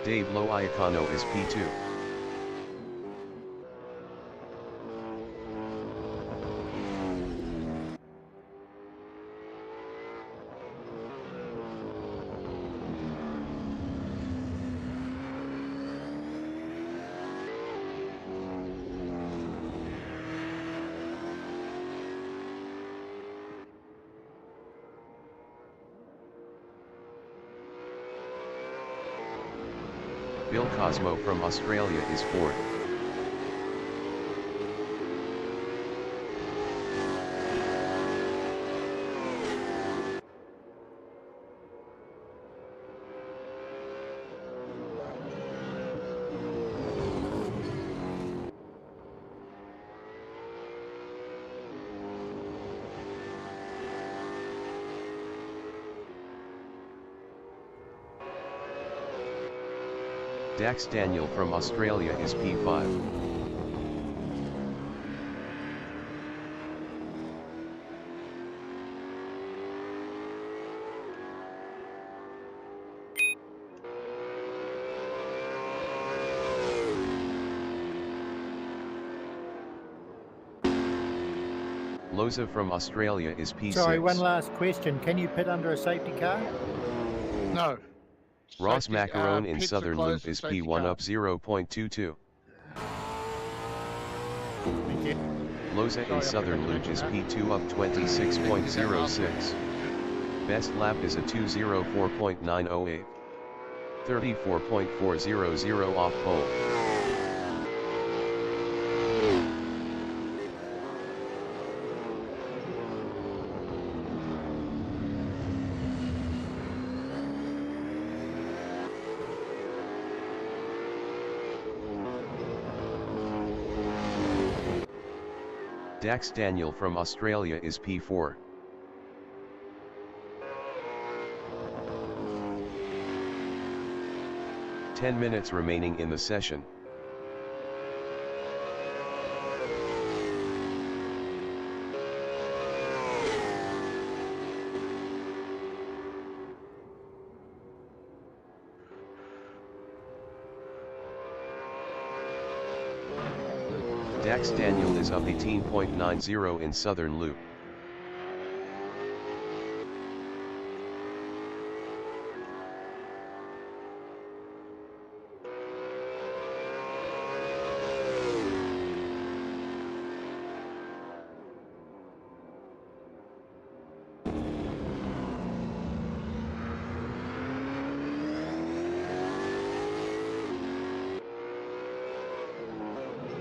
Dave Loiacano is P2. Bill Cosmo from Australia is 4th. Dax Daniel from Australia is P5. Loza from Australia is P6. Sorry, one last question. Can you pit under a safety car? No. Ross Safety, Macaron in pits are Southern closed Loop for is safety P1 up cars. 0.22. Thank you. Loza in Southern Loop is P2 up 26.06. Best lap is a 2:04.908. 34.400 off pole. Dax Daniel from Australia is P4. Ten minutes remaining in the session. Dax Daniel is up 18.90 in Southern Loop.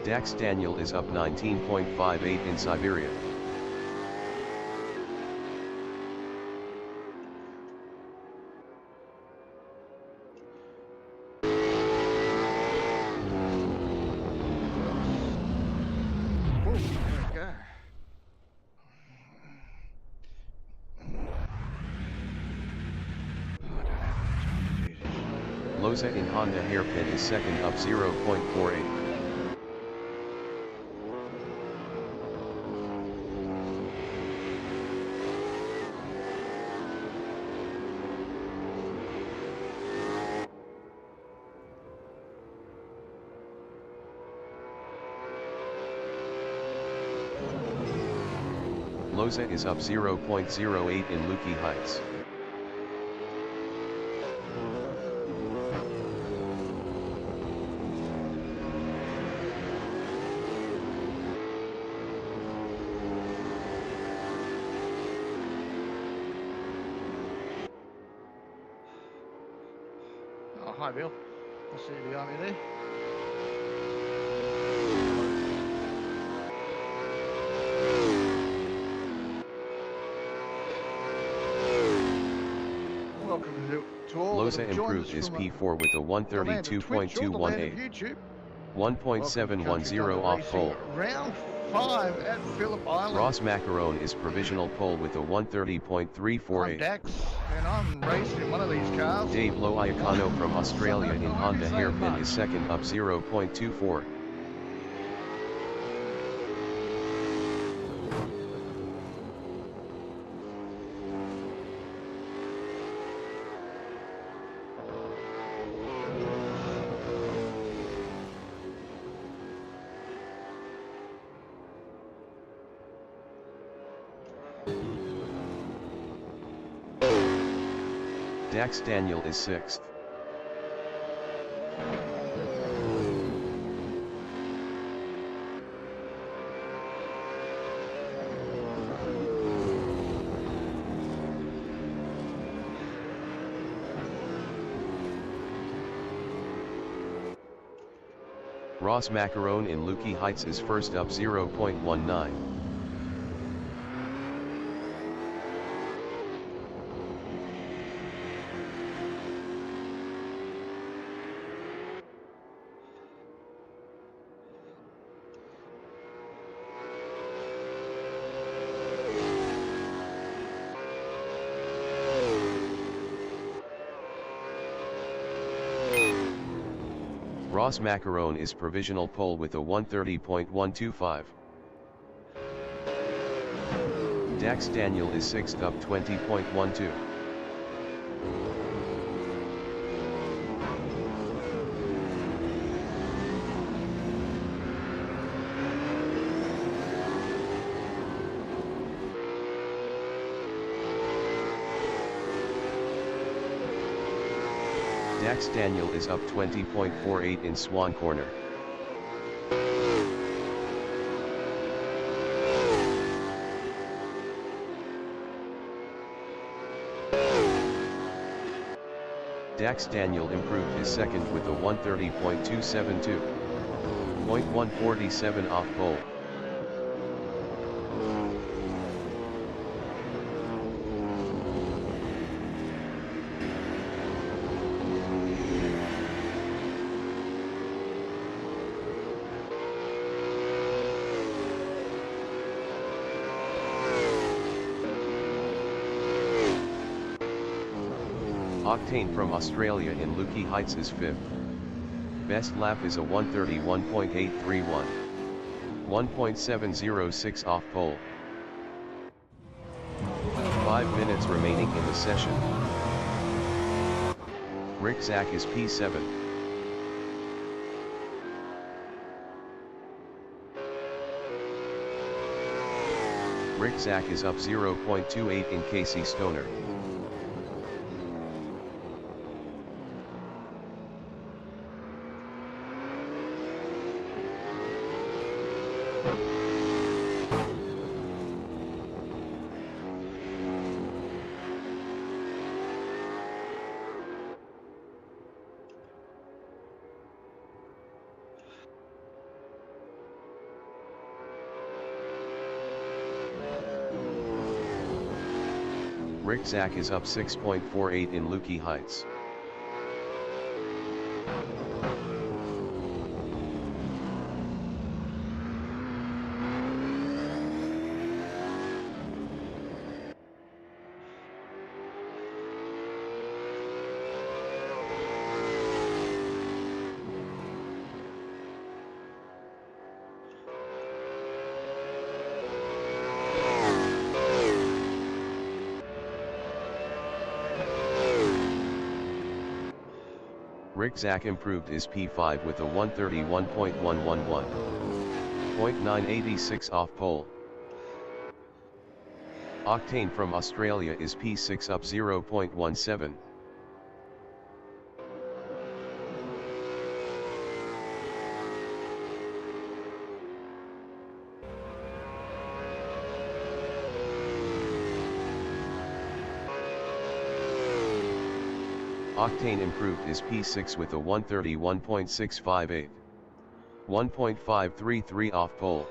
Dax Daniel is up 19.58 in Siberia. Loza in Honda hairpin is second up 0.48. Loza is up 0.08 in Lukey Heights. Oh, hi Bill. I see you behind me there. Welcome to all that Loza have joined improved us his from P4 with a the land of Twitch or the land of 132.218. YouTube. 1.710 off pole. Round 5 at Phillip Island. Ross Macaron is provisional pole with a I'm 130.348. Dax, and I'm racing in one of these cars. Dave Loiacano from Australia in I won't Honda be saying hairpin much. is second up 0.24. Dax Daniel is 6th. Ross Macaron in Lukey Heights is first up 0.19. Ross Macaron is provisional pole with a 1:30.125. Dax Daniel is 6th up 20.12. Dax Daniel is up 20.48 in Swan Corner. Dax Daniel improved his second with a 1:30.272. 0.147 off pole. Octane from Australia in Lukey Heights is 5th. Best lap is a 1:31.831. 1.706 off pole. 5 minutes remaining in the session. Rick Zach is P7. Rick Zach is up 0.28 in Casey Stoner. Rick Zach is up 6.48 in Lukey Heights. Rick Zach improved his P5 with a 1:31.111. 0.986 off pole. Octane from Australia is P6 up 0.17. Octane improved his P6 with a 1:31.658. 1.533 off pole.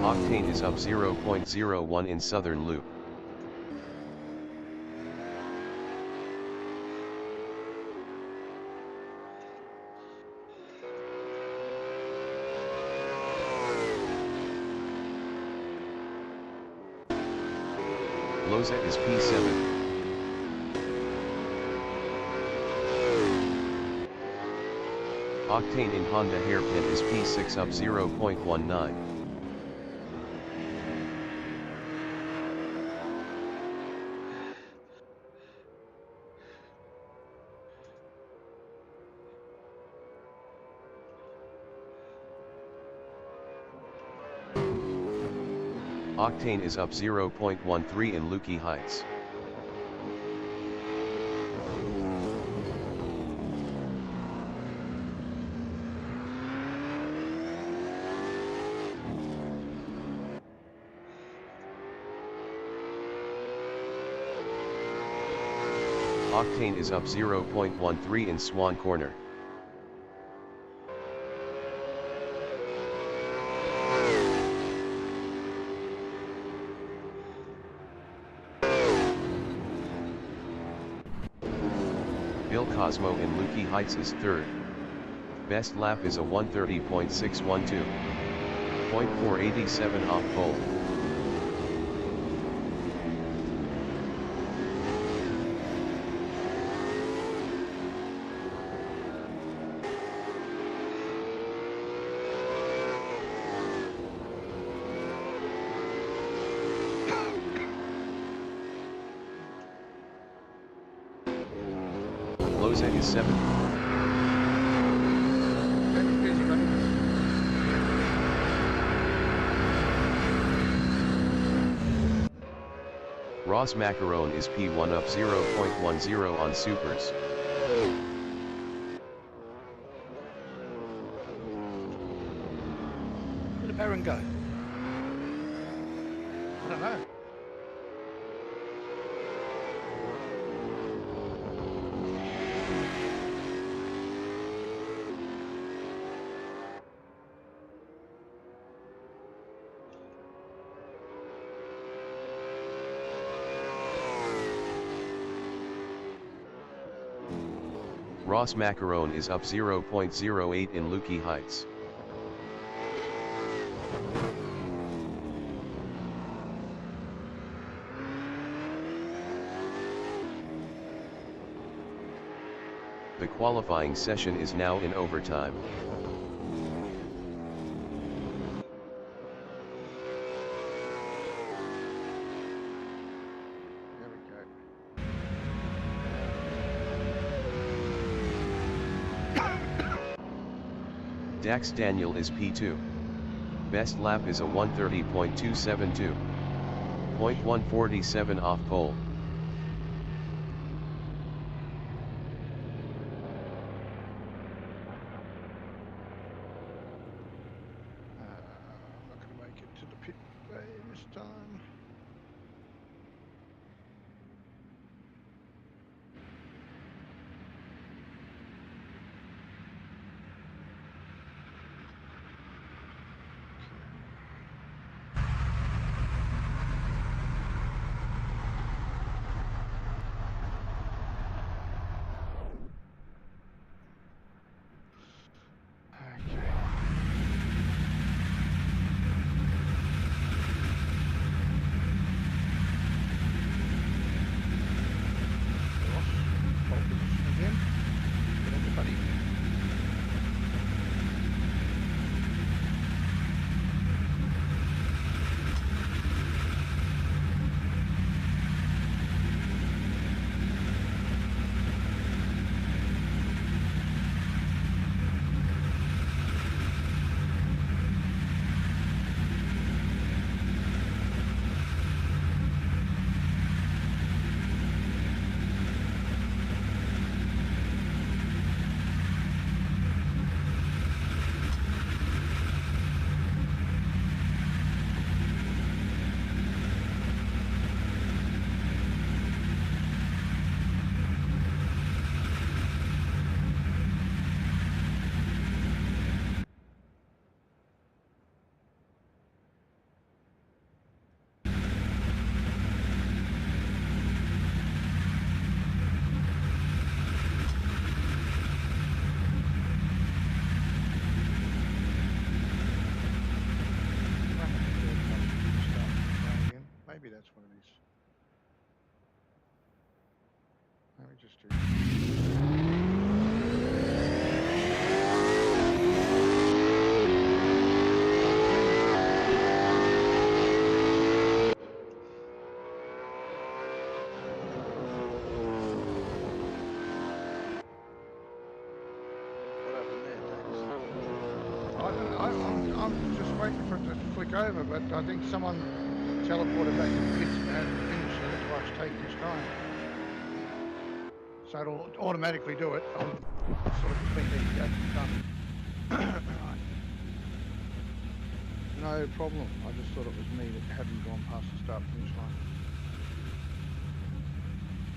Octane is up 0.01 in Southern Loop. Loza is P7. Octane in Honda Hairpin is P6 up 0.19. Octane is up 0.13 in Lukey Heights. Octane is up 0.13 in Swan Corner. Bill Cosmo in Lukey Heights is third. Best lap is a 1:30.612. 0.487 off pole. Loza is 7th. Ross Macaron is P1 up 0.10 on supers. Where did Baron go? I don't know. Ross Macaron is up 0.08 in Lukey Heights. The qualifying session is now in overtime. There we go. Dax Daniel is P2. Best lap is a 1:30.272. 0.147 off pole. I'm not going to make it to the pit bay this time. Maybe that's what it is. Let me just do. What happened there, Dax? I'm just waiting for it to flick over, but I think someone teleported back to the pits and hadn't finished, so that's why it's taking its time. So it'll automatically do it. I'm sort of between these gates and done. Right. No problem. I just thought it was me that hadn't gone past the start finish line.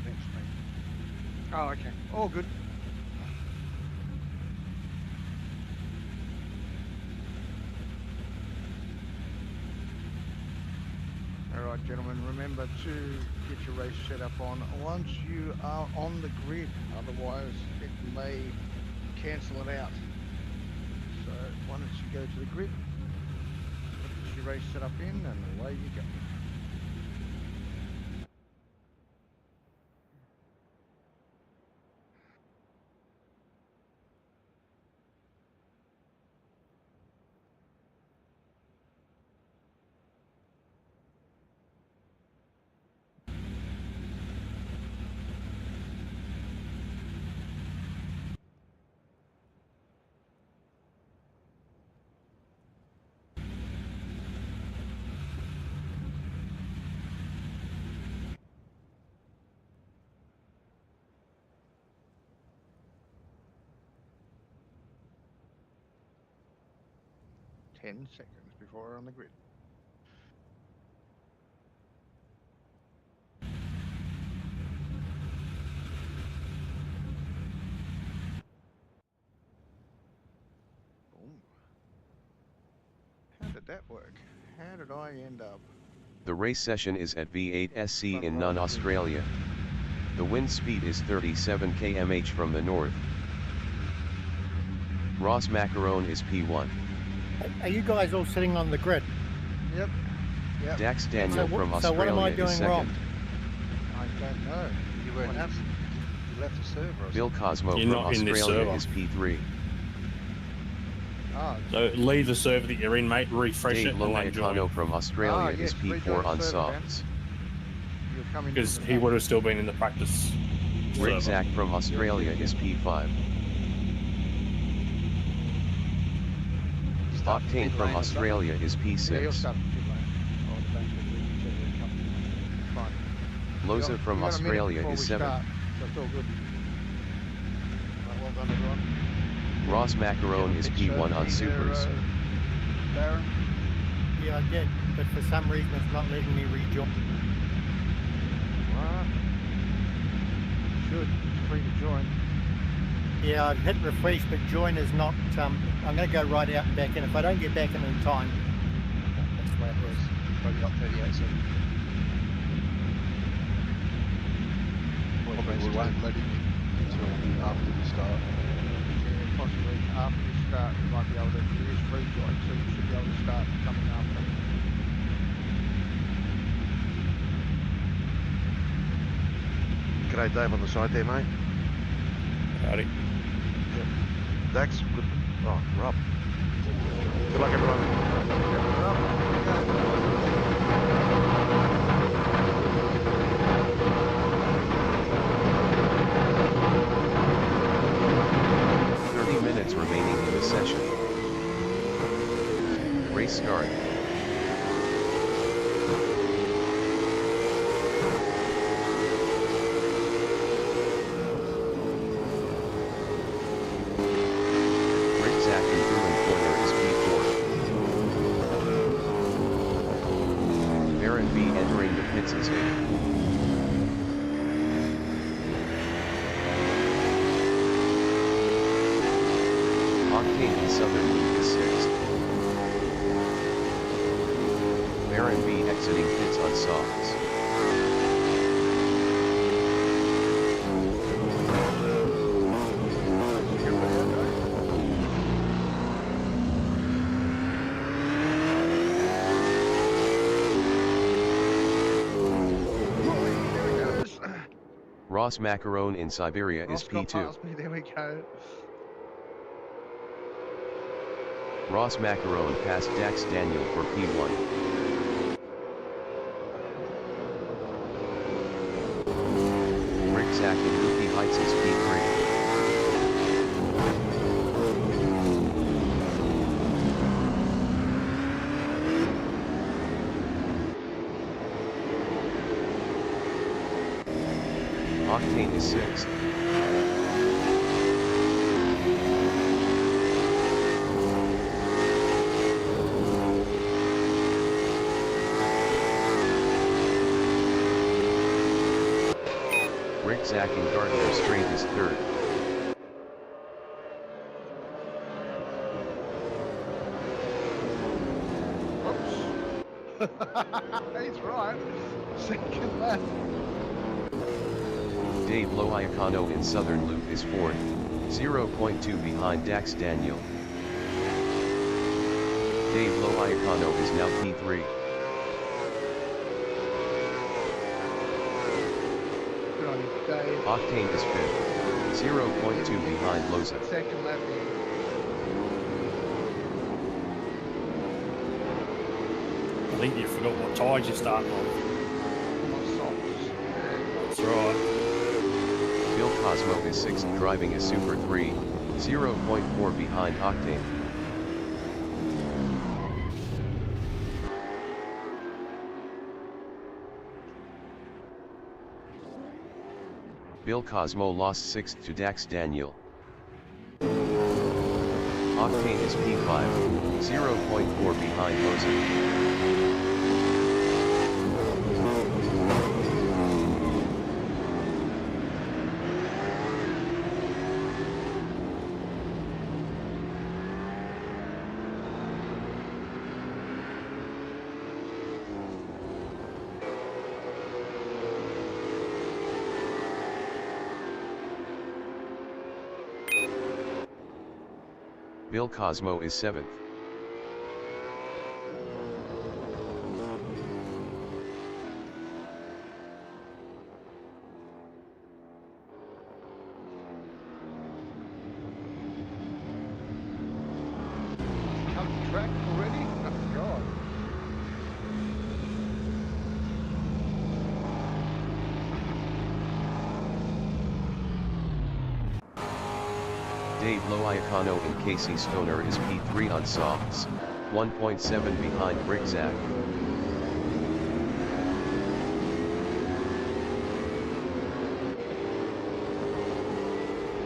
Thanks, mate. Oh, okay. All good. Alright gentlemen, remember to get your race set up on once you are on the grid, otherwise it may cancel it out. So once you go to the grid, get your race set up in and away you go. Seconds before we're on the grid. Boom. How did that work? How did I end up? The race session is at V8SC in Nunn, Australia. The wind speed is 37 km/h from the north. Ross Macaron is P1. Are you guys all sitting on the grid? Yep. Yep. Dax Daniel from so what am I Australia doing is second. wrong? I don't know. You weren't in. You left the server or Bill Cosmo You're from not in this Australia server. is P3. Ah, So leave the server that you're in, mate, refresh Dave it, and then Loiacano join. from Australia yes, is P4 rejoin on the server, Dan. softs. you're coming Because from he the would have still been in the practice Rick server. Zach from Australia is P5. Octane from Australia is Yeah, you'll P6. start the pit lane. Or the back of the grid, whichever way comes. Fine. Loza We from got a minute Australia before is we 7. start, so it's all good. Right, well done everyone. Ross Macaron is P1 on supers. Darren? Yeah, I did, but for some reason it's not letting me rejoin. Right. Should. It's free to join. Yeah, I'd hit refresh, but join is not. I'm going to go right out and back in. If I don't get back in time, that's the way it was. Probably got 38 seconds. Probably we won't let him in until after the start. Yeah, possibly after you start, you might be able to. It is free join, so you should be able to start coming after. G'day Dave on the side there, mate. Howdy. Dax, good. Oh, Rob. Good luck, everyone. 30 minutes remaining in the session. Race start. Rick Zach in Bruin Corner is P4. Baron B entering the pits is 8. Octane in Southern Loop is 6th. Baron B exiting pits on softs. Ross Macaron in Siberia is P2. Past me, there we go. Ross Macaron passed Dax Daniel for P1. Rick Zach in Lupi Heights is P3. Octane is 6th. Rick Zach in Gardner Strait is 3rd. He's right. Second lap. Dave Loiacano in Southern Loop is 4th, 0.2 behind Dax Daniel. Dave Loiacano is now P3. Good on you, Dave. Octane is 5th, 0.2 behind Loza. Second lap in. I think you forgot what tyres you're starting on. My socks. That's right. Bill Cosmo is 6th driving a Super 3, 0.4 behind Octane. Bill Cosmo lost 6th to Dax Daniel. Octane is P5, 0.4 behind Loza. Bill Cosmo is 7th. Cut the track already? Oh, God. Dave Loiacano and Casey Stoner is P3 on softs, 1.7 behind Rick Zach.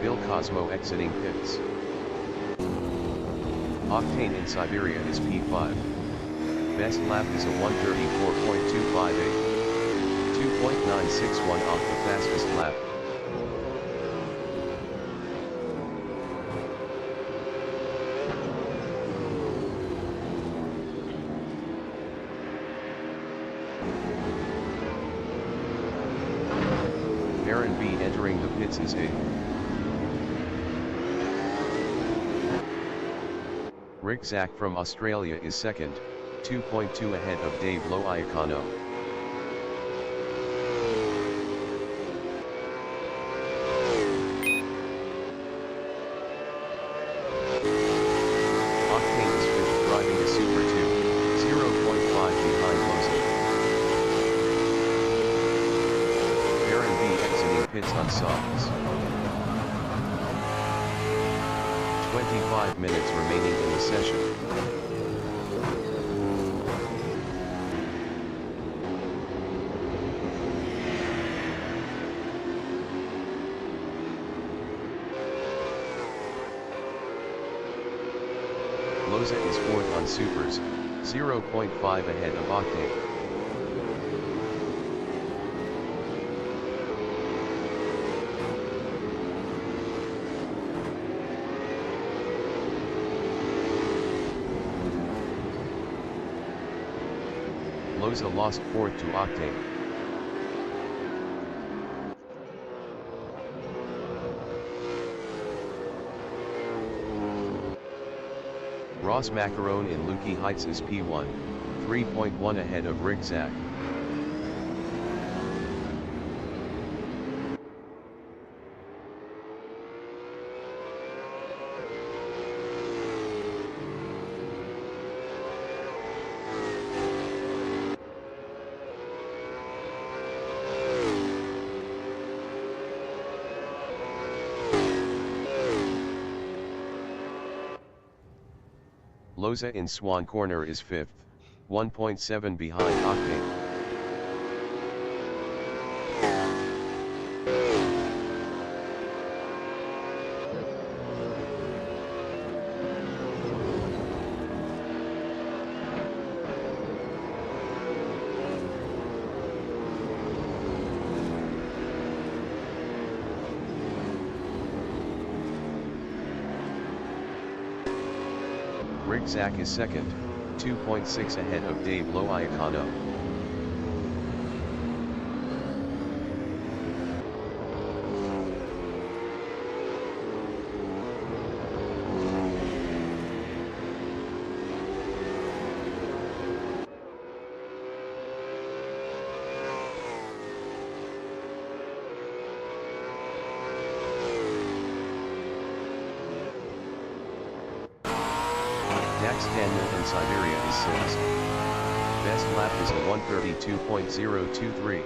Bill Cosmo exiting pits. Octane in Siberia is P5. Best lap is a 1:34.258. 2.961 off the fastest lap. Aaron B entering the pits is 8th. Rick Zach from Australia is 2nd, 2.2 ahead of Dave Loiacano. Octane is 5th driving a Super 2, 0.5 behind Loza. Aaron B exiting pits on softs. 25 minutes remaining in the session. Loza is 4th on Supers, 0.5 ahead of Octane. Loza lost 4th to Octane. Ross Macaron in Lukey Heights is P1, 3.1 ahead of Rick Zach. Loza in Swan Corner is 5th, 1.7 behind Octane. Rick Zach is second, 2.6 ahead of Dave Loiacano. Dax Daniel in Siberia is sixth. Best lap is a 1:32.023.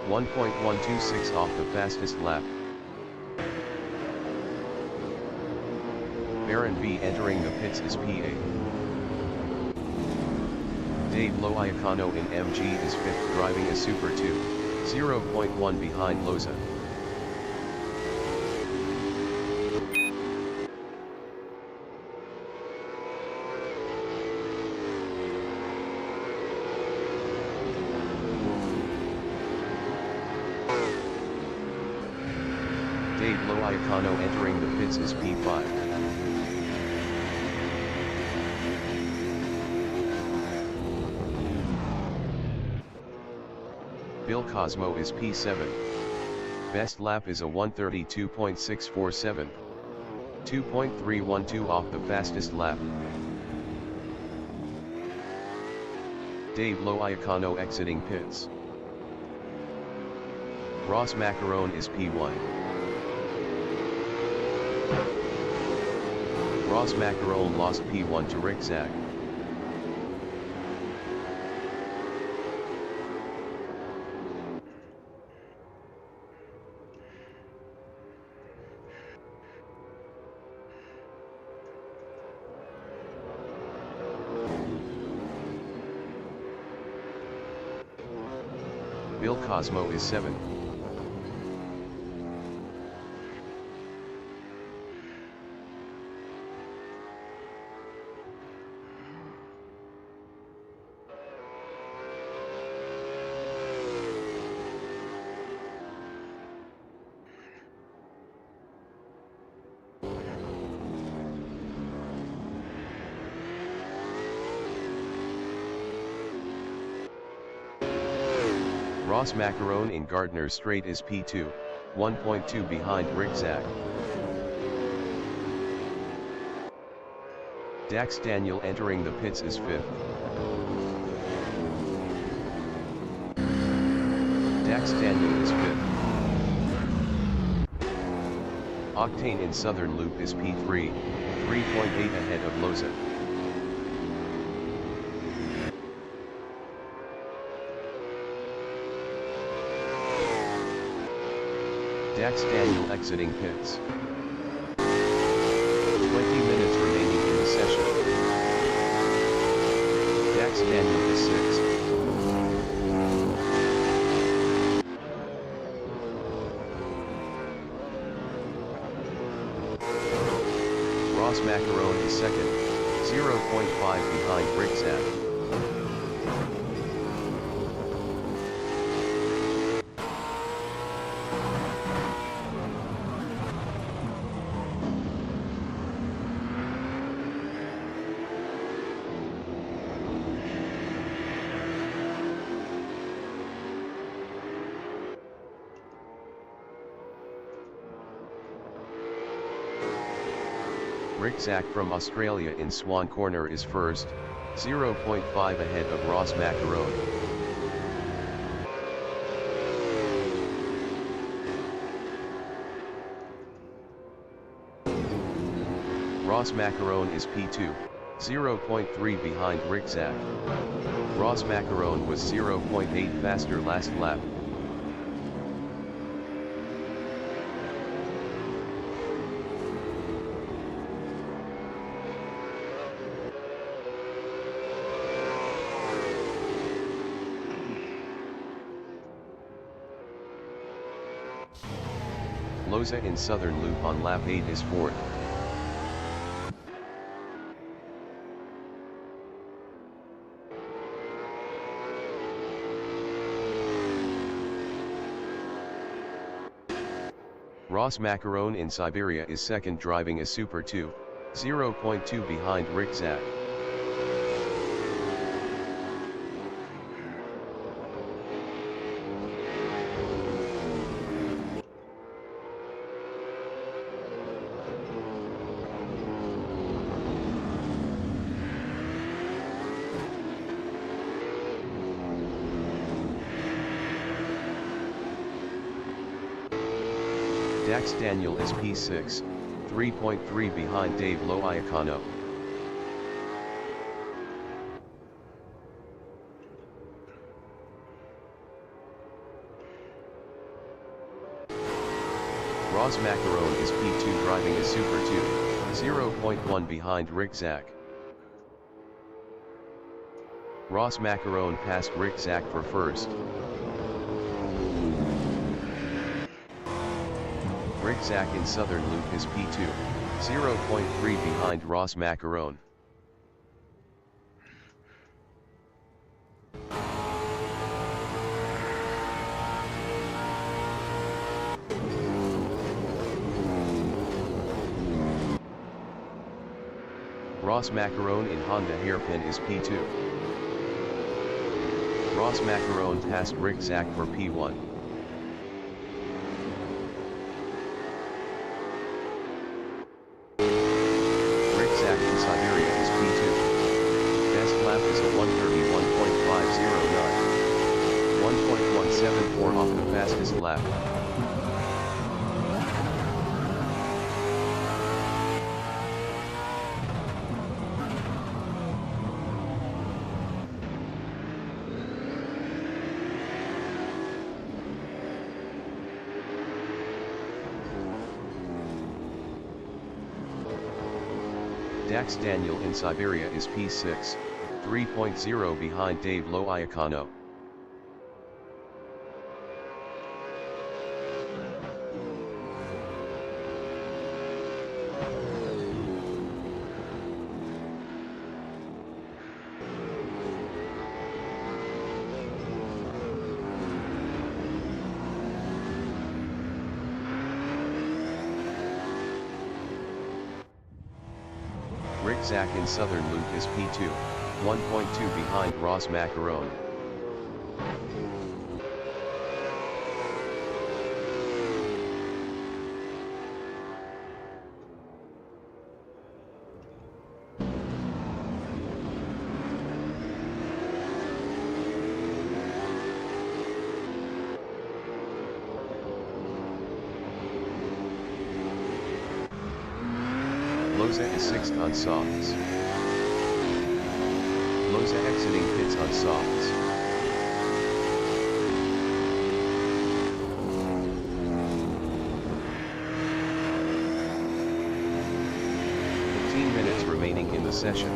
1.126 off the fastest lap. Baron B entering the pits is P8. Dave Loiacano in MG is 5th driving a Super 2, 0.1 behind Loza. Dave Loiacano entering the pits is P5. Bill Cosmo is P7. Best lap is a 1:32.647. 2.312 off the fastest lap. Dave Loiacano exiting pits. Ross Macaron is P1. Ross Macaron lost P1 to Rick Zach. Bill Cosmo is 7. Ross Macaron in Gardner Strait is P2, 1.2 behind Rick Zach. Dax Daniel entering the pits is 5th. Dax Daniel is 5th. Octane in Southern Loop is P3, 3.8 ahead of Loza. Dax Daniel exiting pits. 20 minutes remaining in the session. Dax Daniel is 6th. Ross Macaron is 2nd, 0.5 behind Rick Zach. Rick Zach from Australia in Swan Corner is first, 0.5 ahead of Ross Macaron. Ross Macaron is P2, 0.3 behind Rick Zach. Ross Macaron was 0.8 faster last lap. Loza in Southern Loop on lap 8 is 4th. Ross Macaron in Siberia is 2nd driving a Super 2, 0.2 behind Rickzak. Dax Daniel is P6, 3.3 behind Dave Loiacano. Ross Macaron is P2 driving a Super 2, 0.1 behind Rickzak. Ross Macaron passed Rickzak for first. Rickzak in Southern Loop is P2, 0.3 behind Ross Macaron. Ross Macaron in Honda Hairpin is P2. Ross Macaron passed Rickzak for P1. Rickzak in Siberia is P2. Best lap is a 1:31.509. 1.174 off the fastest lap. Dax Daniel in Siberia is P6, 3.0 behind Dave Loiacano. Rickzak in Southern Loop is P2, 1.2 behind Ross Macaron. Loza is 6th on softs. Loza exiting pits on softs. Minutes remaining in the session.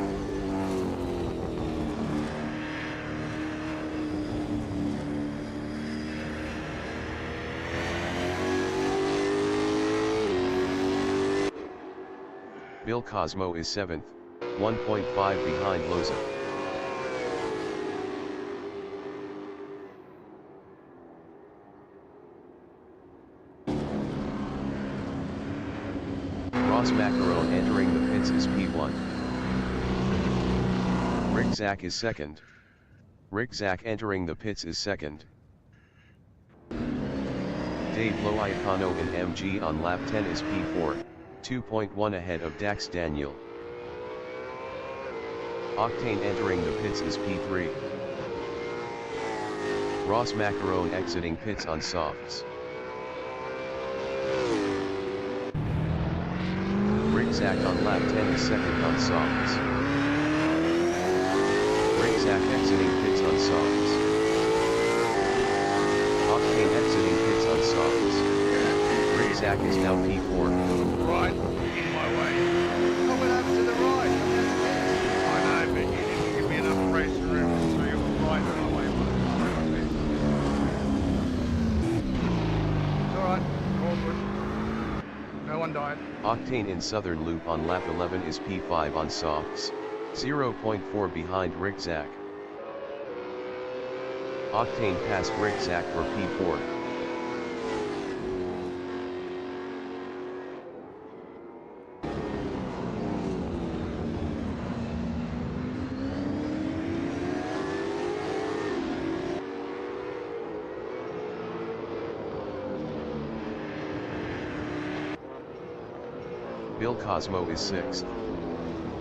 Bill Cosmo is 7th, 1.5 behind Loza. Ross Macaron entering the pits is P1. Rickzak is 2nd. Rickzak entering the pits is 2nd. Dave Loiacano in MG on lap 10 is P4, 2.1 ahead of Dax Daniel. Octane entering the pits is P3. Ross Macaron exiting pits on softs. Rickzak on lap 10 is 2nd on softs. Rickzak exiting pits on softs. Octane exiting pits on softs. Rickzak is now P4. Right, in my way. I went over to the right. I know, but you didn't give me enough race room, so you were right in my way. It's alright, all good. No one died. Octane in Southern Loop on lap 11 is P5 on softs, 0.4 behind Rickzak. Octane passed Rickzak for P4. Bill Cosmo is 6th.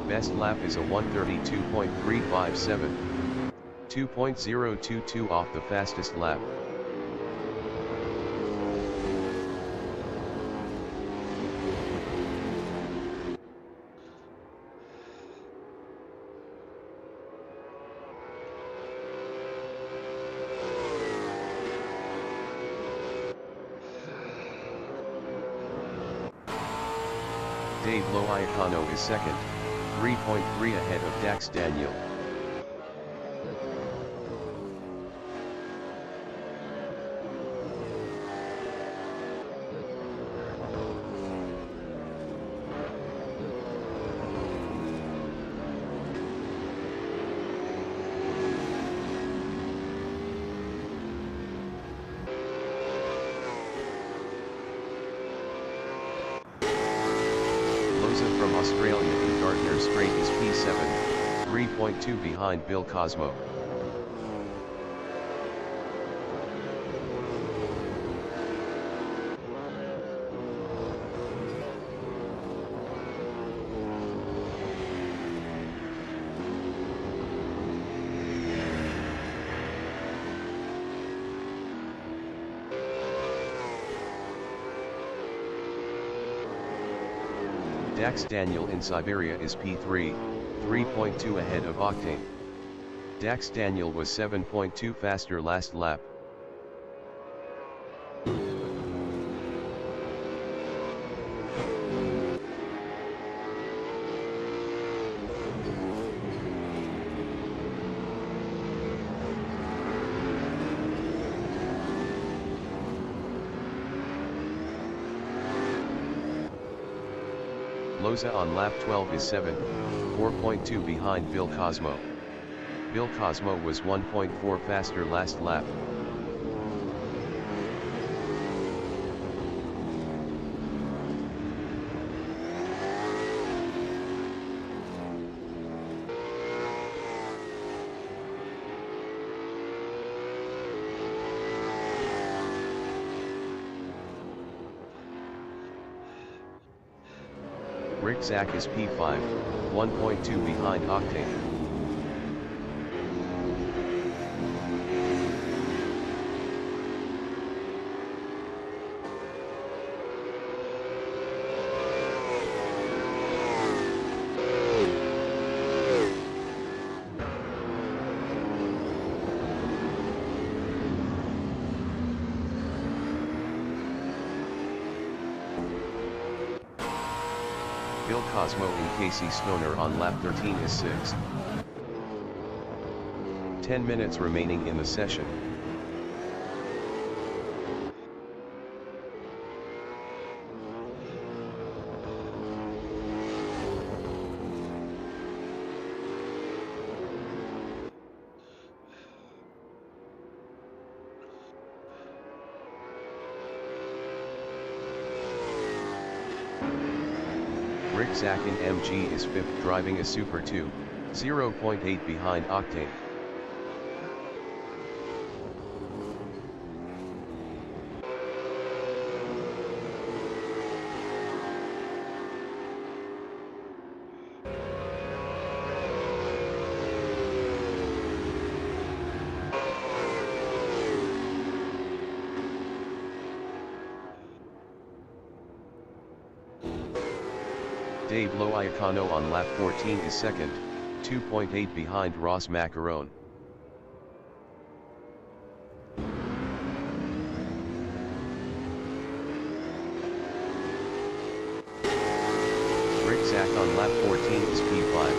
Best lap is a 1:32.357. 2.022 off the fastest lap. Dave Loiacano is 2nd, 3.3 ahead of Dax Daniel. From Australia in Gardner Strait is P7, 3.2 behind Bill Cosmo. Dax Daniel in Siberia is P3, 3.2 ahead of Octane. Dax Daniel was 7.2 faster last lap. Loza on lap 12 is 7th, 4.2 behind Bill Cosmo. Bill Cosmo was 1.4 faster last lap. Rick Zach is P5, 1.2 behind Octane. Bill Cosmo and Casey Stoner on lap 13 is 6th. 10 minutes remaining in the session. Rick Zach in MG is 5th driving a Super 2, 0.8 behind Octane. Dave Loiacano on lap 14 is 2nd, 2.8 behind Ross Macaron. Rick Zach on lap 14 is P5,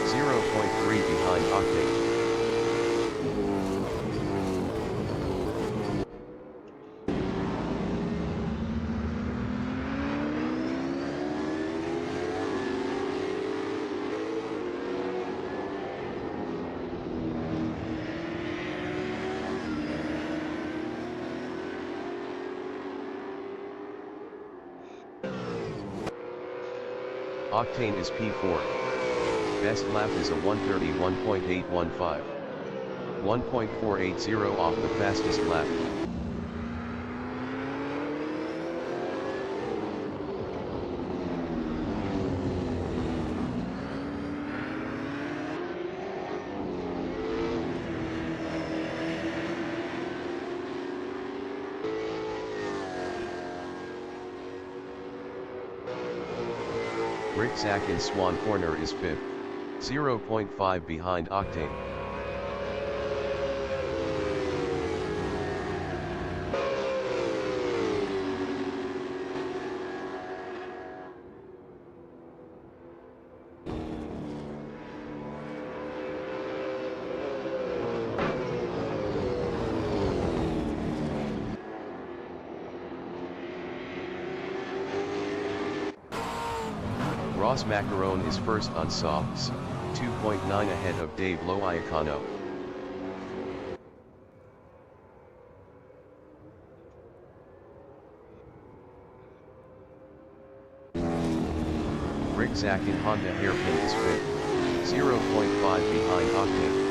0.3 behind Octane. Octane is P4. Best lap is a 1:31.815. 1.480 off the fastest lap. Ricksack in Swan Corner is 5th, 0.5 behind Octane. Ross Macaron is first on softs, 2.9 ahead of Dave Loiacano. Ricksack in Honda hairpin is 5th, 0.5 behind Octane.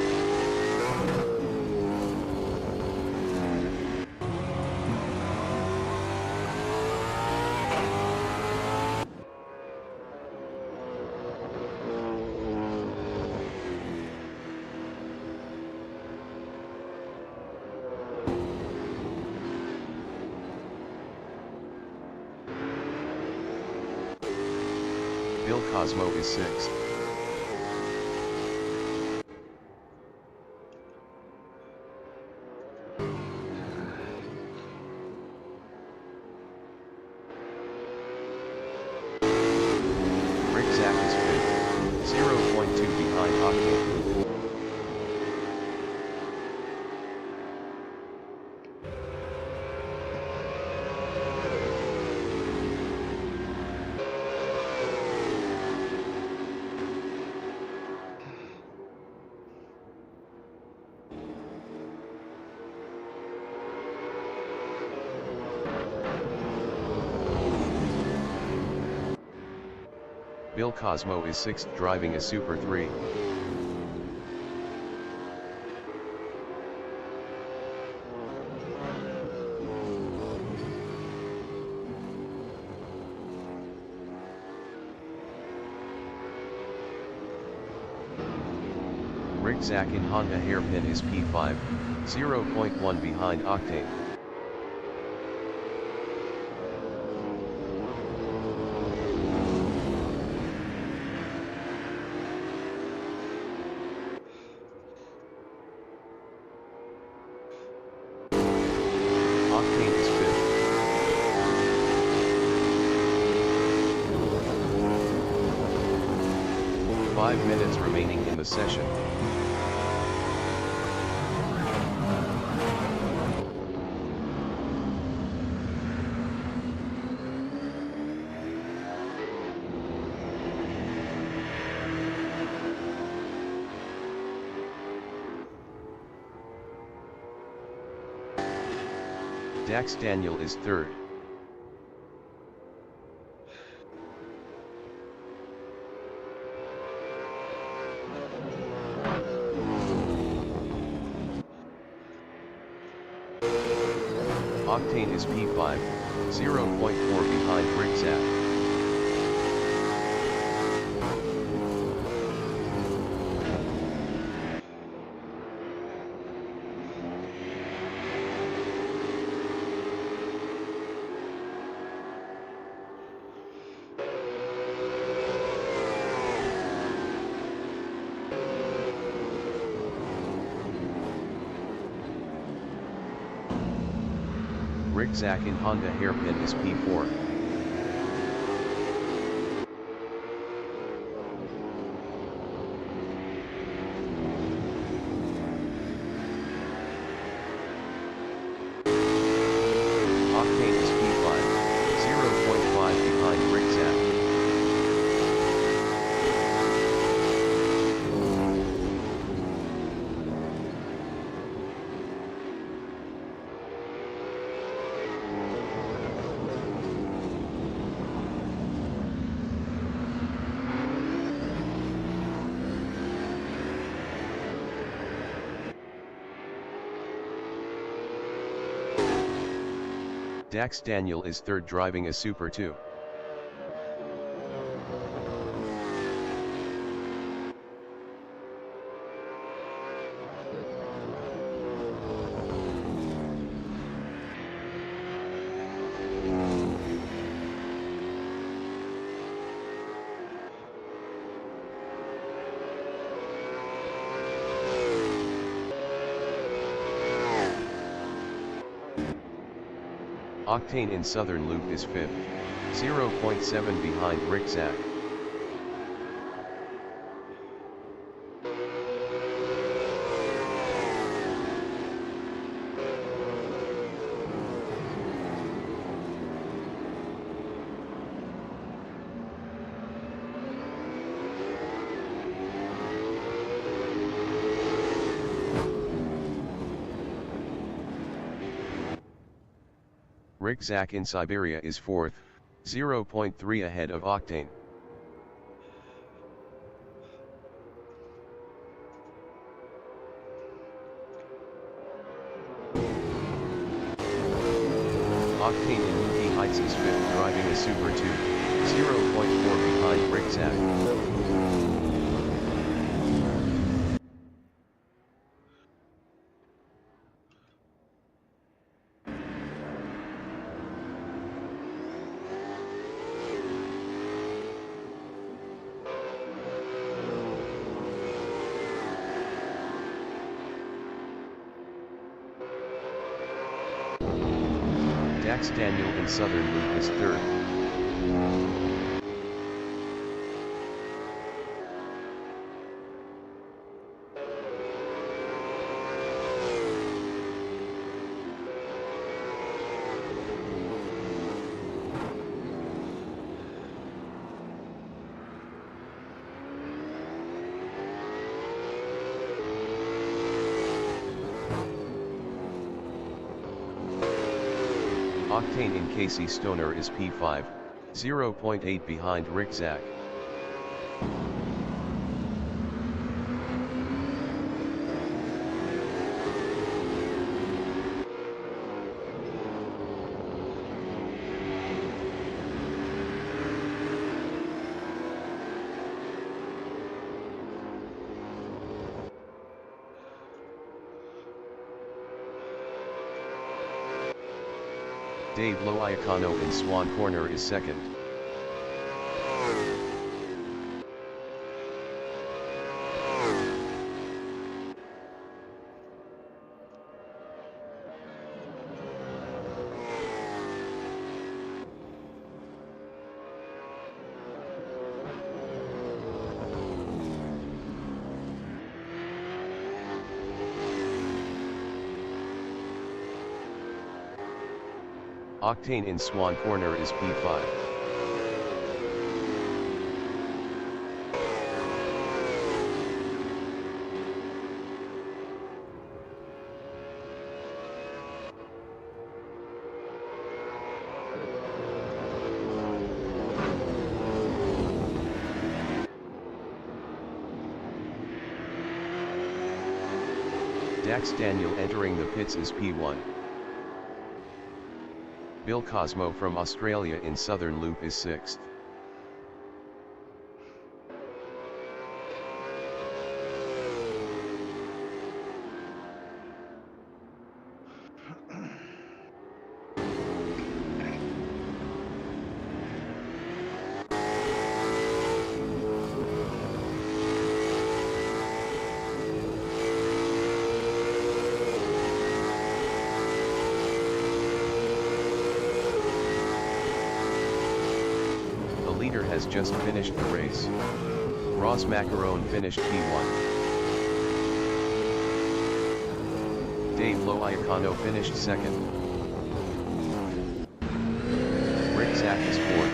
Bill Cosmo is 6th. Ricksack is 5th, 0.2 behind Octane. Bill Cosmo is 6th driving a Super 3. Ricksack in Honda hairpin is P5, 0.1 behind Octane. Octane is 5th. 5 minutes remaining in the session. Dax Daniel is 3rd. Octane is P5, 0.4 behind Ricksack. Ricksack in Honda hairpin is P4. Octane is P5, 0.5 behind Ricksack. Dax Daniel is 3rd driving a Super 2. Octane in southern loop is 5th, 0.7 behind Rickzak. Rickzak in Siberia is 4th, 0.3 ahead of Octane. Octane in Luki Heights is 5th, driving a Super 2, 0.4 behind Rickzak. Dax Daniel in southern loop is 3rd. Octane in Casey Stoner is P5, 0.8 behind Rickzak. Dave Loiacano in Swan Corner is 2nd. Octane in Swan Corner is P5. Dax Daniel entering the pits is P1. Bill Cosmo from Australia in southern loop is 6th. Leader has just finished the race. Ross Macaron finished P1. Dave Loiacano finished 2nd. Rickzak is 4th.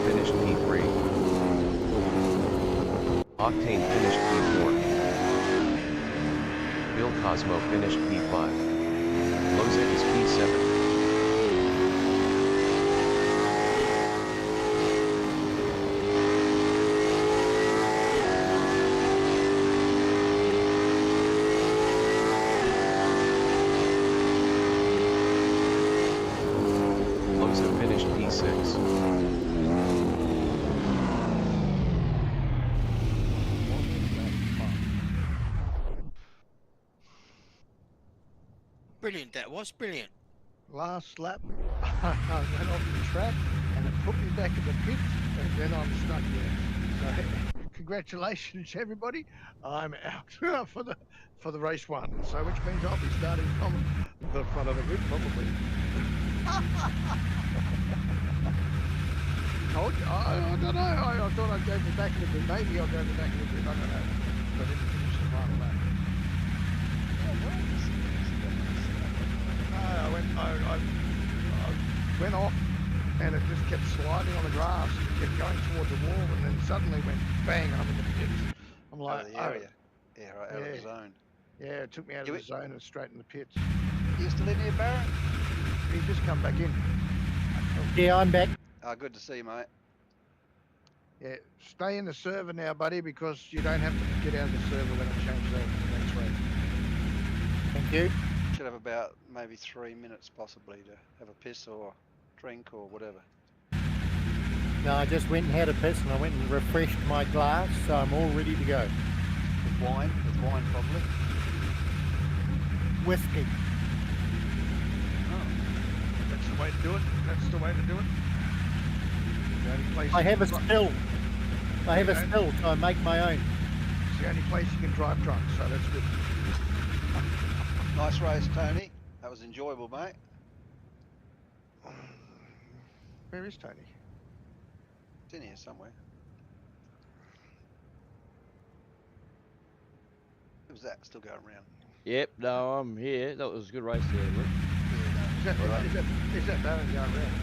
Finished P3. Octane finished P4. Bill Cosmo finished P5. Loza is P7. Loza finished P6. brilliant. That was brilliant. Last lap, I went off the track and it put me back in the pits, and then I'm stuck here. So congratulations, everybody. I'm out for the race one. So which means I'll be starting from the front of the grid probably. Told you. I don't know. I thought I'd go back in the grid. Maybe I'll go back in the grid. I don't know. But I didn't finish the final lap. I went off and it just kept sliding on the grass. It kept going towards the wall and then suddenly went bang and I'm in the pits. I'm like, Out of the area. Yeah, right, out of the zone. Yeah, it took me out of the zone and straight in the pits. You still in here, Baron? He just come back in. Yeah, I'm back. Good to see you, mate. Yeah, stay in the server now, buddy, because you don't have to get out of the server when it changes over to the next race. Thank you. Should have about maybe 3 minutes possibly to have a piss or drink or whatever. No, I just went and had a piss and I went and refreshed my glass, so I'm all ready to go. With wine probably. Whiskey. Oh. That's the way to do it. That's the way to do it. The only place I you have a can still. I have a Okay. still, so I make my own. It's the only place you can drive drunk, so that's good. Nice race, Tony. That was enjoyable, mate. Where is Tony? It's in here somewhere. Who's that still going around? Yep, no, I'm here. That was a good race there, Rick. Yeah, Is that Baron going around?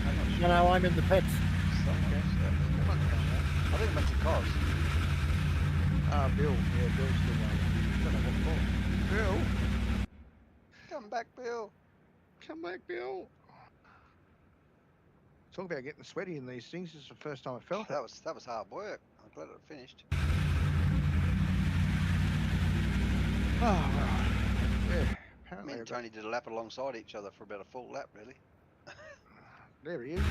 I'm not sure. No, I'm in the pits. Someone else down there. I think it must be Cos. Bill. Yeah, Bill's still going around. Don't know what for. Bill? Come back, Bill. Come back, Bill. Talk about getting sweaty in these things. This is the first time I felt it. That was hard work. I'm glad it finished. Oh, well. Yeah, Me apparently. and Tony did a lap alongside each other for about a full lap, really. There he is. Yeah,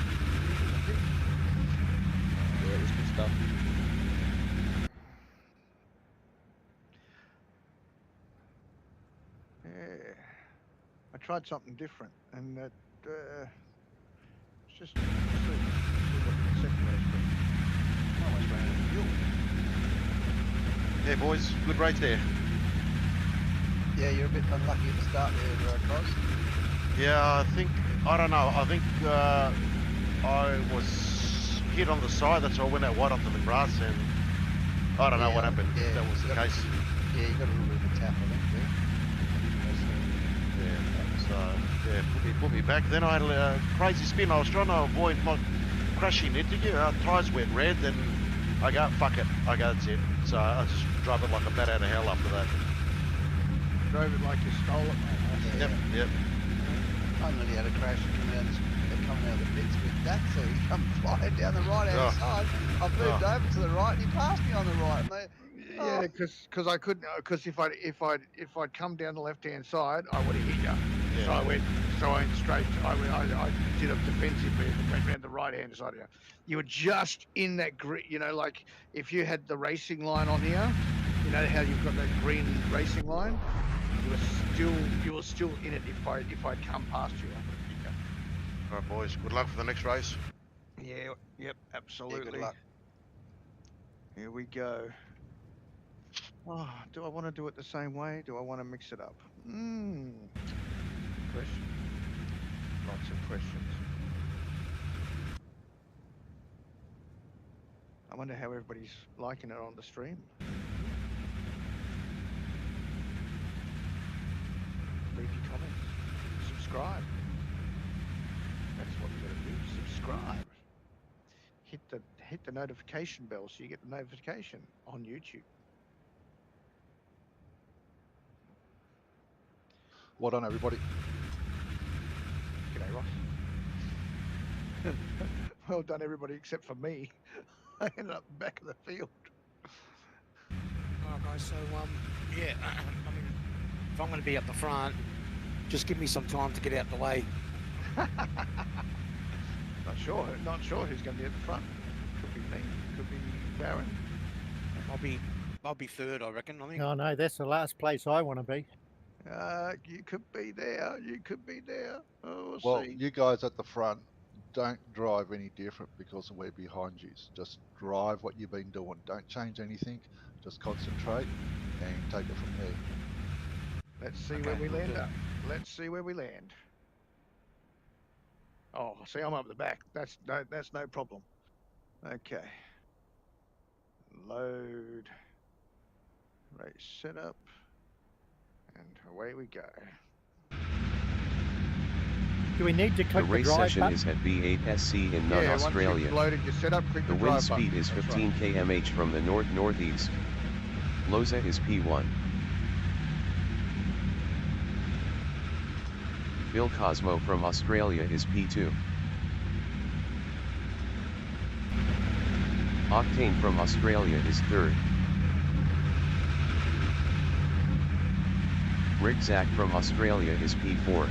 it was good stuff. Yeah. I tried something different, and it's just see what the second race brings. Almost ran out of fuel. Yeah, boys, good race there. Yeah, you're a bit unlucky at the start there, Cos. Yeah, I don't know. I think I was hit on the side, that's why I went out wide onto the grass, and I don't know what happened. Yeah, That was the case. Yeah, you got a little bit of a tap, I think, there. Yeah, so yeah, put me back. Then I had a crazy spin. I was trying to avoid not crashing into you. Tyres went red, then I go, fuck it. I go, that's it. So I just drove it like a bat out of hell after that. Drove it like you stole it, mate. Yep. I nearly had a crash coming out of the pits with that, so he come flying down the right-hand side. I moved over to the right, and he passed me on the right, mate. Yeah, because I couldn't. Because if I'd come down the left-hand side, I would have hit you. Yeah. So I went straight. I did a defensive move and went round the right-hand side. You were just in that green. You know, like if you had the racing line on here, you know how you've got that green racing line. You were still in it if I'd come past you. I would have hit you. All right, boys. Good luck for the next race. Yeah. Yep. Absolutely. Yeah, good luck. Here we go. Oh, do I want to do it the same way? Do I want to mix it up? Question. Lots of questions. I wonder how everybody's liking it on the stream. Leave your comments. Subscribe. That's what you got to do. Subscribe. Hit the notification bell so you get the notification on YouTube. Well done, everybody. G'day, Ross. Well done, everybody, except for me. I ended up back of the field. Alright guys, so yeah, I mean, if I'm going to be up the front, just give me some time to get out the way. Not sure who's going to be at the front. Could be me. Could be Darren. I'll be third, I reckon. I think. Oh no, that's the last place I want to be. You could be there. You could be there. Oh, we'll Well, see. you guys at the front, don't drive any different because we're behind you. Just drive what you've been doing. Don't change anything. Just concentrate and take it from there. Let's see Okay, where we we'll land do. up. Let's see where we land. Oh, see, I'm up the back. That's no problem. Okay. Load. Race setup. And away we go. Do we need to The click the race drive session button? is at B8SC in Yeah, non-Australia. once you've loaded your setup, click The the wind drive button. speed is That's 15 right. km/h from the north-northeast. Loza is P1. Bill Cosmo from Australia is P2. Octane from Australia is third. Rigzak from Australia is P4.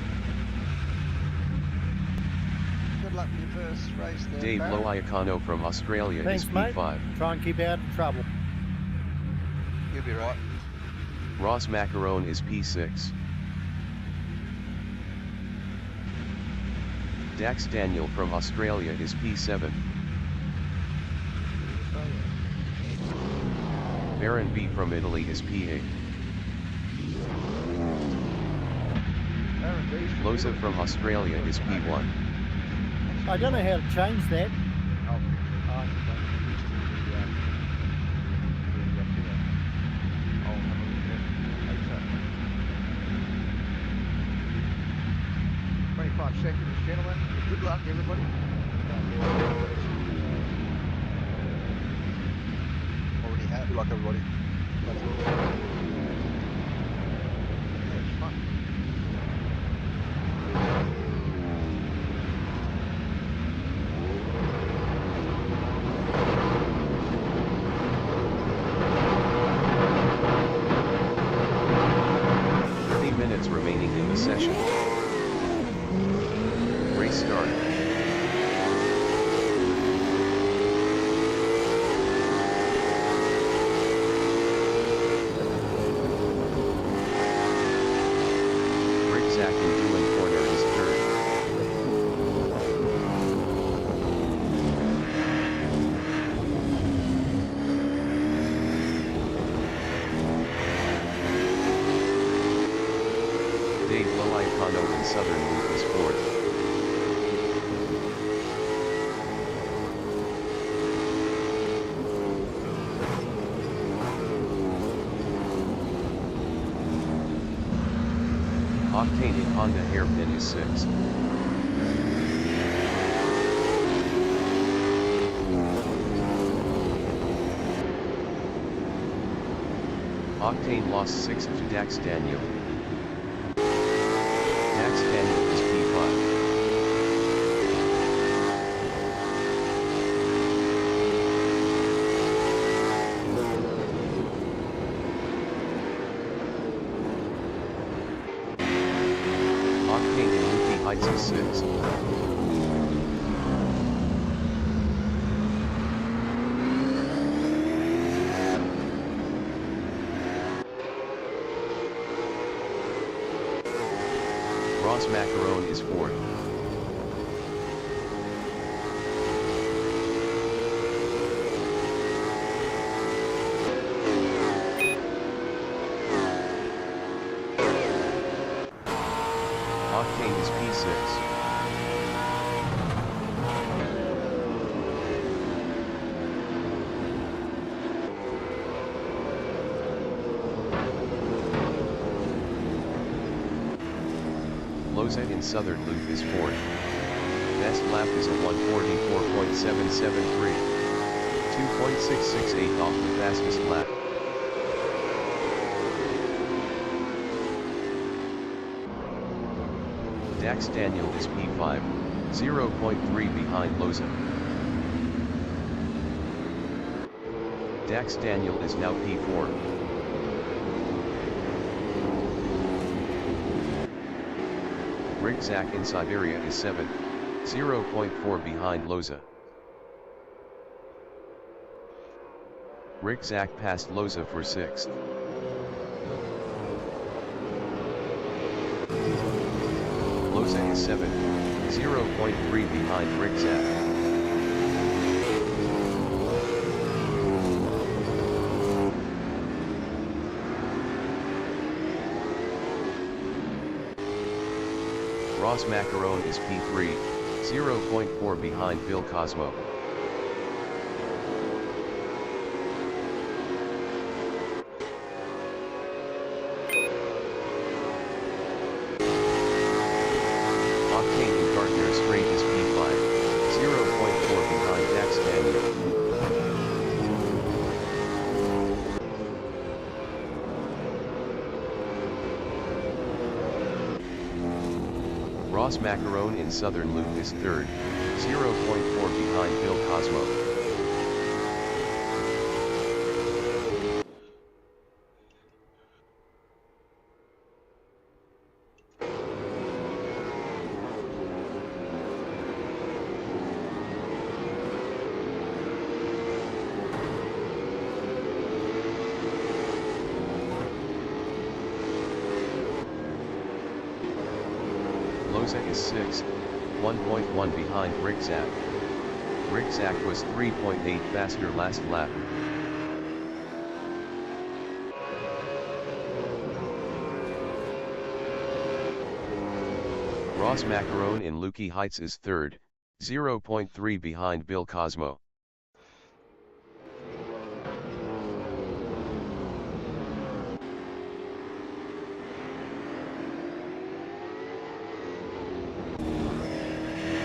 Good luck with your first race there. Dave Barry. Loiacano from Australia Thanks, is mate. P5. Try and keep out of trouble. You'll be right. Ross Macaron is P6. Dax Daniel from Australia is P7. Baron B from Italy is P8. Loza from Australia is P1. I don't know how to change that. I'll have a look at it later. 25 seconds, gentlemen. Good luck, everybody. Already have. Good luck, everybody. It's fun. Minutes remaining in the session. Race start. Rigzak in Doohan corner is third. Dave Loiacano in Southern Loop is fourth. Octane in Honda Hairpin is sixth. Octane lost sixth to Dax Daniel. Dax Daniel is P5. Octane in Lupi Heights is sixth. Ross Macaron is fourth. Octane is P6. Loza in Southern Loop is fourth. Best lap is a 144.773. 2.668 off the fastest lap. Dax Daniel is P5, 0.3 behind Loza. Dax Daniel is now P4. Rigzak in Siberia is 7th, 0.4 behind Loza. Rigzak passed Loza for 6th. Loza is 7th, 0.3 behind Rickzak. Ross Macaron is P3, 0.4 behind Bill Cosmo. Octane in Gardner Strait is P5, 0.4 behind Dax Daniel. Ross Macaron in Southern Loop is 3rd, 0.4 behind Bill Cosmo. Loza is 6th, 1.1 behind Rickzak. Rickzak was 3.8 faster last lap. Ross Macaron in Lukey Heights is 3rd, 0.3 behind Bill Cosmo.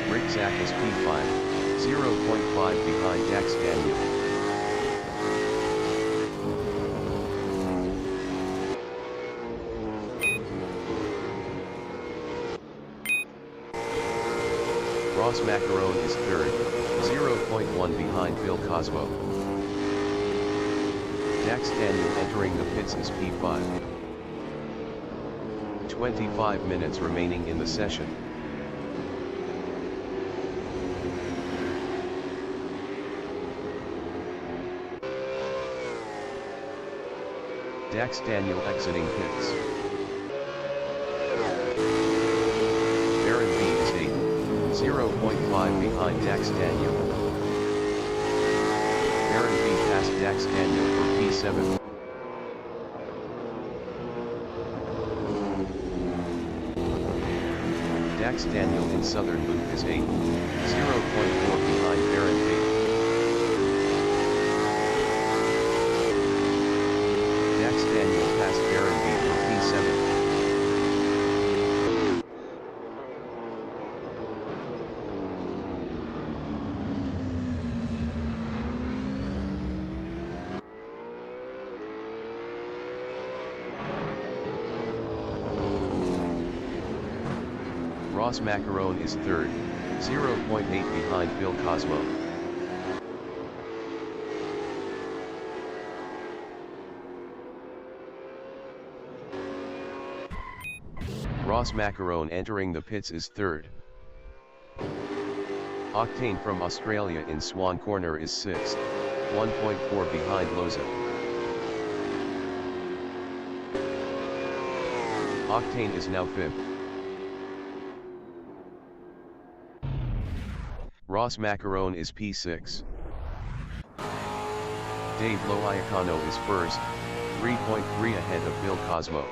Rickzak is P5, 0.5 behind Dax Daniel. Ross Macaron is 3rd, 0.1 behind Bill Cosmo. Dax Daniel entering the pits is P5. 25 minutes remaining in the session. Dax Daniel exiting pits. Baron B is 8th, 0.5 behind Dax Daniel. Baron B passed Dax Daniel for P7. Dax Daniel in Southern Loop is 8th, 0.4 behind Baron B. Dax Daniel passed Baron B for P7. Ross Macaron is 3rd, 0.8 behind Bill Cosmo. Ross Macaron entering the pits is 3rd. Octane from Australia in Swan Corner is 6th, 1.4 behind Loza. Octane is now 5th. Ross Macaron is P6. Dave Loiacano is 1st, 3.3 ahead of Bill Cosmo.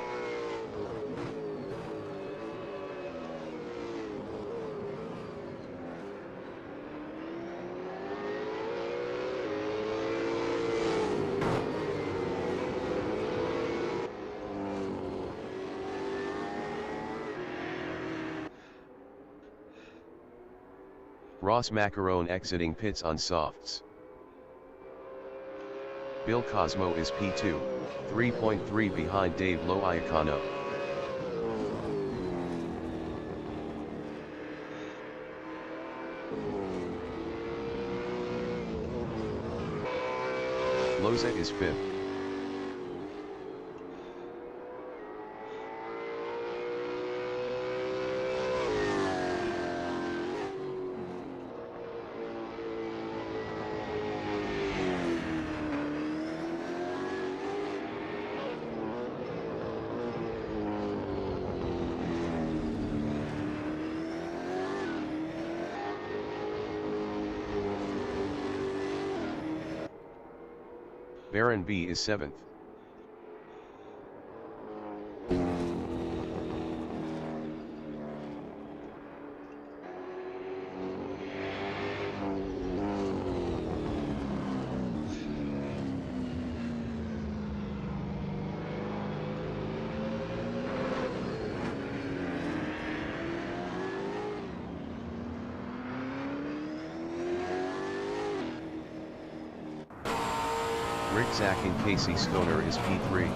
Ross Macaron exiting pits on softs. Bill Cosmo is P2, 3.3 behind Dave Loiacano. Loza is 5th. Baron B is 7th. Rick Zach and Casey Stoner is P3.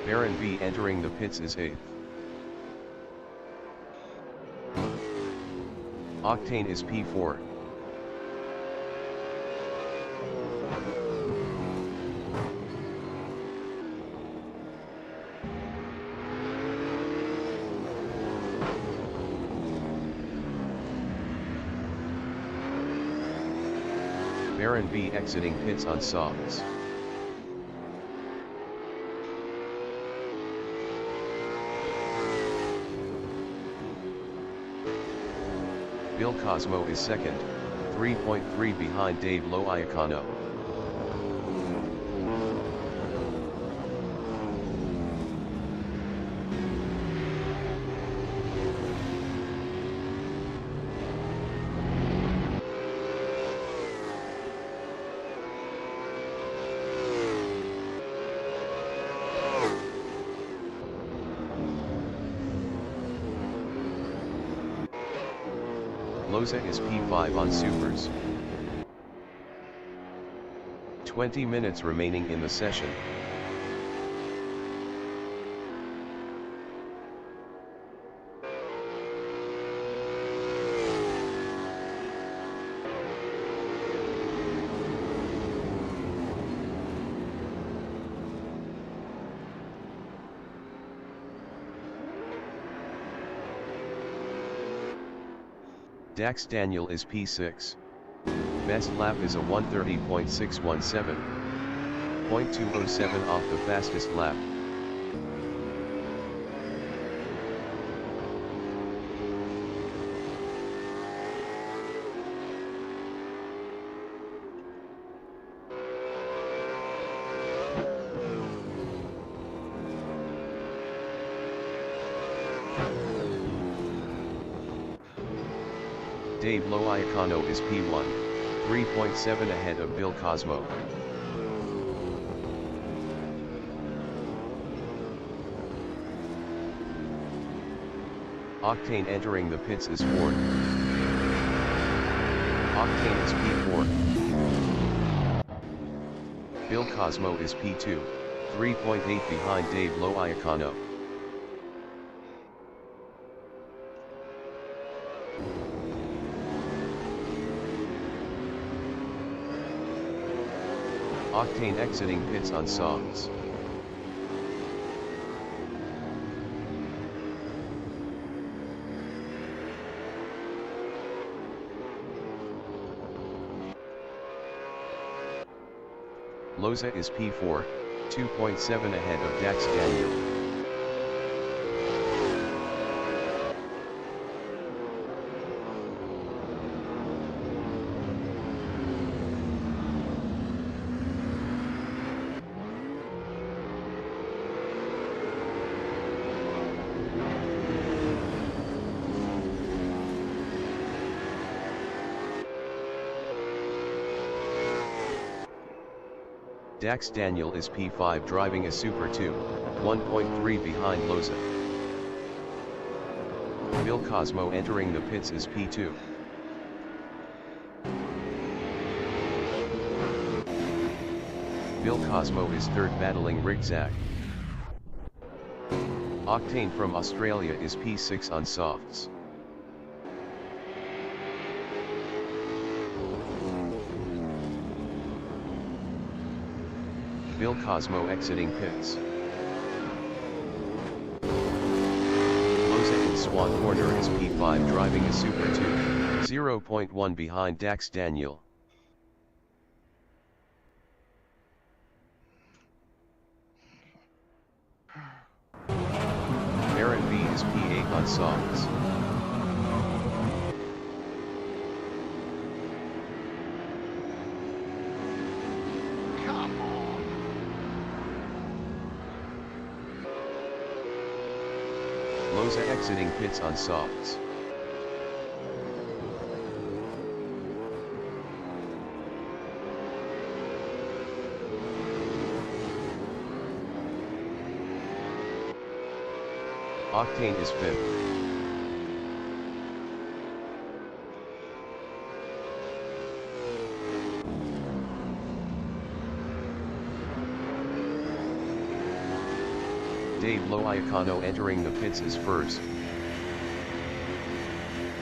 Baron B entering the pits is 8th. Octane is P4. Baron B exiting pits on softs. Bill Cosmo is 2nd, 3.3 behind Dave Lo Iacano. Loza is P5 on supers. 20 minutes remaining in the session. Dax Daniel is P6. Best lap is a 1:30.617. 0.207 off the fastest lap. Dave Lo Iacano is P1, 3.7 ahead of Bill Cosmo. Octane entering the pits is 4th. Octane is P4. Bill Cosmo is P2, 3.8 behind Dave Lo Iacano. Octane exiting pits on softs. Loza is P4, 2.7 ahead of Dax Daniel. Dax Daniel is P5 driving a Super 2, 1.3 behind Loza. Bill Cosmo entering the pits is P2. Bill Cosmo is 3rd battling Rick Zach. Octane from Australia is P6 on softs. Bill Cosmo exiting pits. Loza in Swan Corner is P5 driving a Super 2. 0.1 behind Dax Daniel. Baron B is P8 on softs. Come on. Loza exiting pits on softs. Octane is fifth. Dave Loiacano entering the pits is first.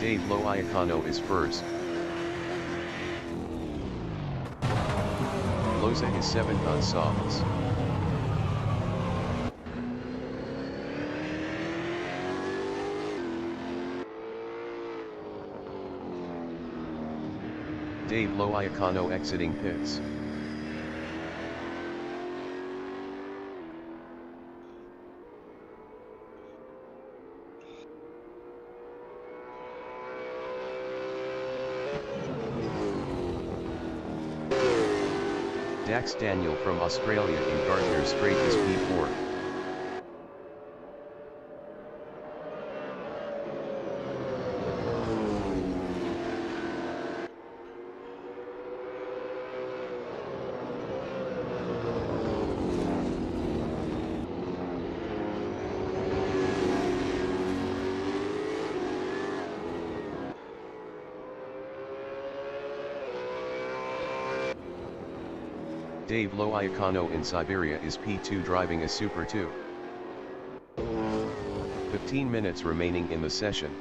Dave Loiacano is first. Loza is seventh on softs. Dave Loiacano exiting pits. Dax Daniel from Australia in Gardner Strait is P4. Dave Loiacano in Siberia is P2 driving a Super 2. 15 minutes remaining in the session.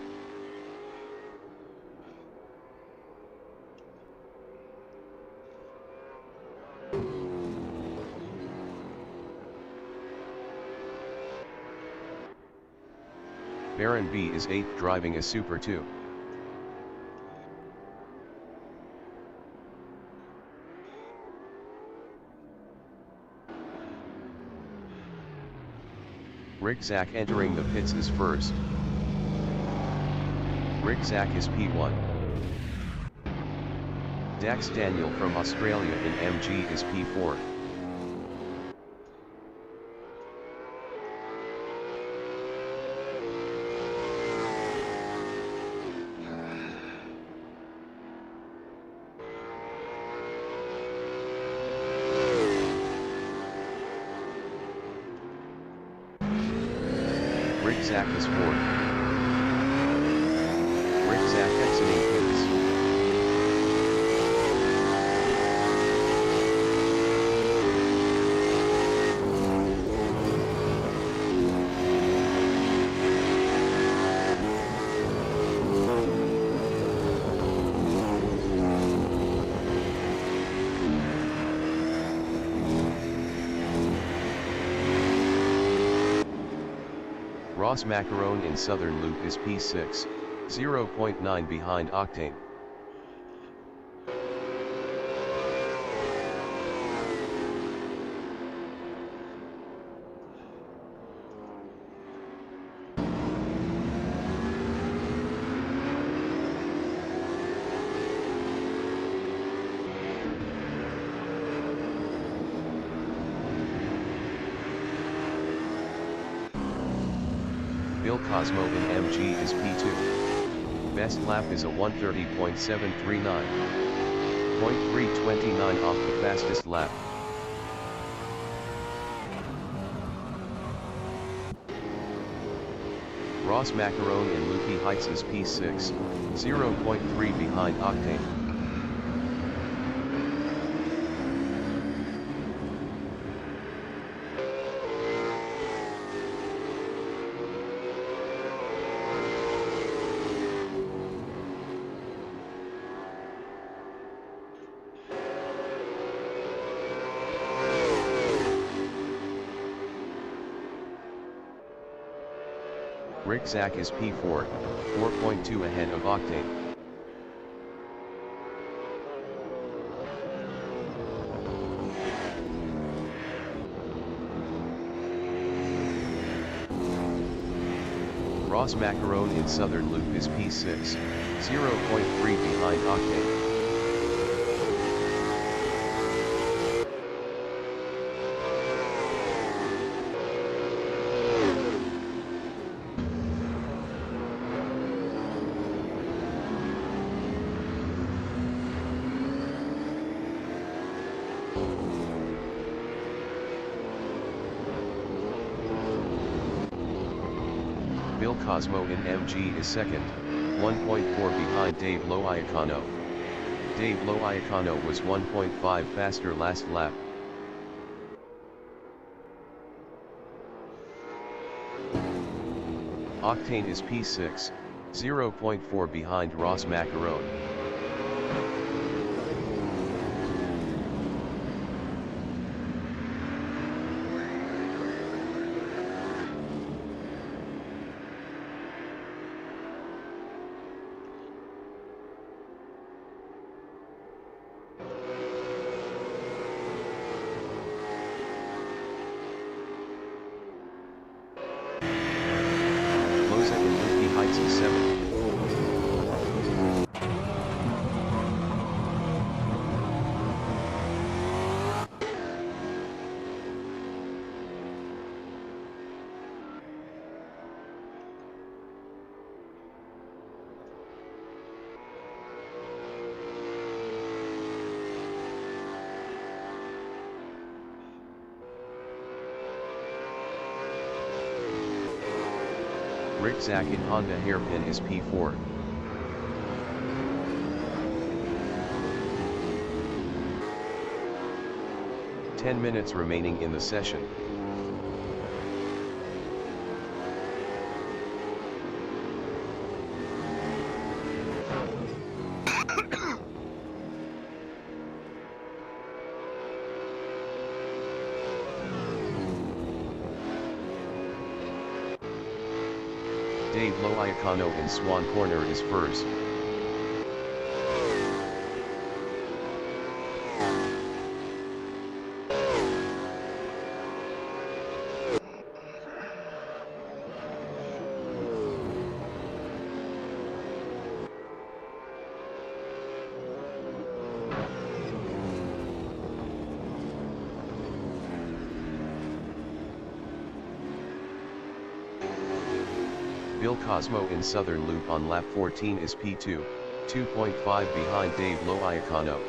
Baron B is 8th driving a Super 2. Rick Zach entering the pits is first. Rick Zach is P1. Dax Daniel from Australia in MG is P4. Rick Zach is fourth. Rick Zach exiting pits. Ross Macaron in Southern Loop is P6, 0.9 behind Octane. Bill Cosmo in MG is P2. Best lap is a 1:30.739. 0.329 off the fastest lap. Ross Macaron in Loopy Heights is P6, 0.3 behind Octane. Rick Zach is P4, 4.2 ahead of Octane. Ross Macaron in southern loop is P6, 0.3 behind Octane. Bill Cosmo in MG is second, 1.4 behind Dave Loiacano. Dave Loiacano was 1.5 faster last lap. Octane is P6, 0.4 behind Ross Macaron. Loza in Limpy Heights is 7th. Rick Zach in Honda Hairpin is P4. Ten minutes remaining in the session. Dave Loiacano in Swan Corner is first. Bill Cosmo in Southern Loop on lap 14 is P2, 2.5 behind Dave Loiacano.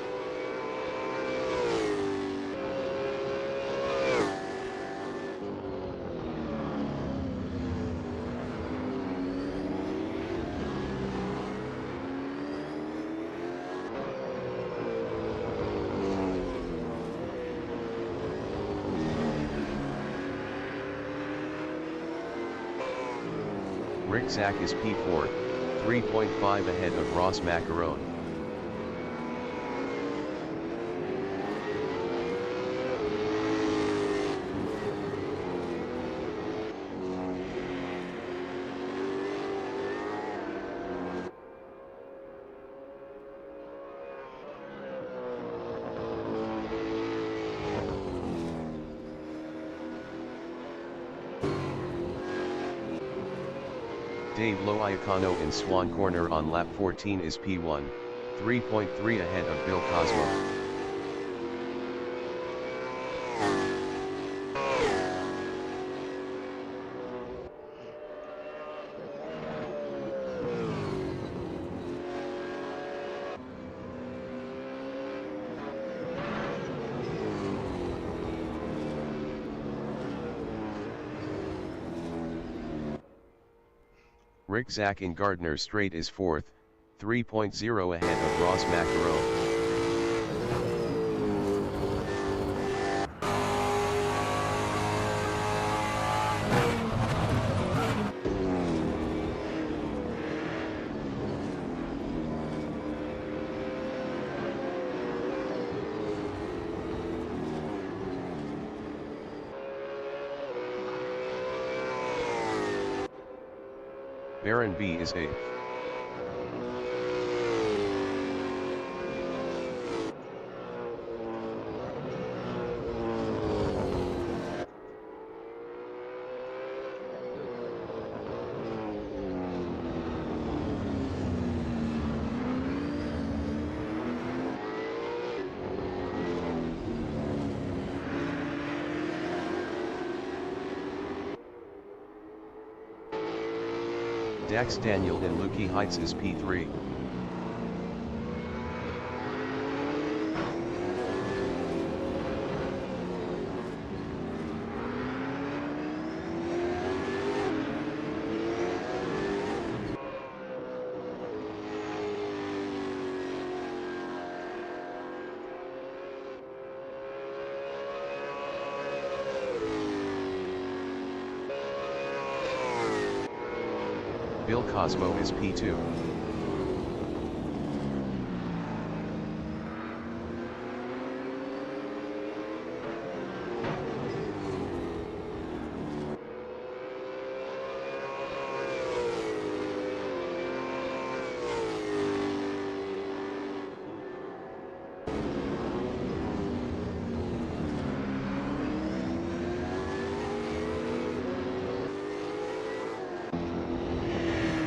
Rick Zach is P4, 3.5 ahead of Ross Macaron. Dave Loiacano in Swan Corner on lap 14 is P1, 3.3 ahead of Bill Cosmo. Rick Zach in Gardner Strait is 4th, 3.0 ahead of Ross Macaron. Baron B is 8th. Dax Daniel in Lukey Heights is P3. Bill Cosmo is P2.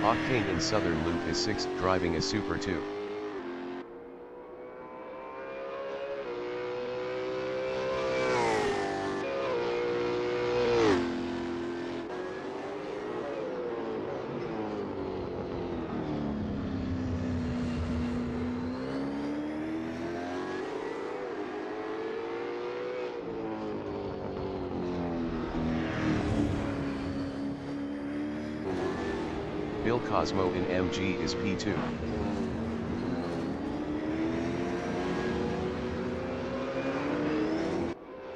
Octane in Southern Loop is 6th, driving a Super 2. Bill Cosmo in MG is P2.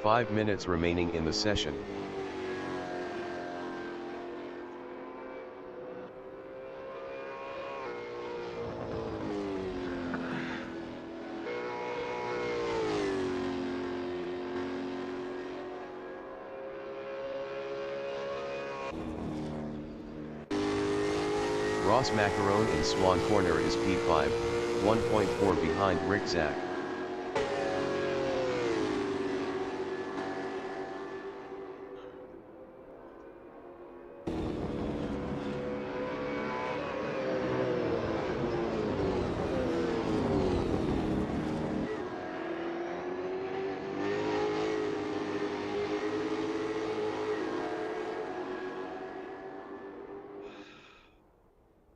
Five minutes remaining in the session. Ross Macaron in Swan Corner is P5, 1.4 behind Rick Zach.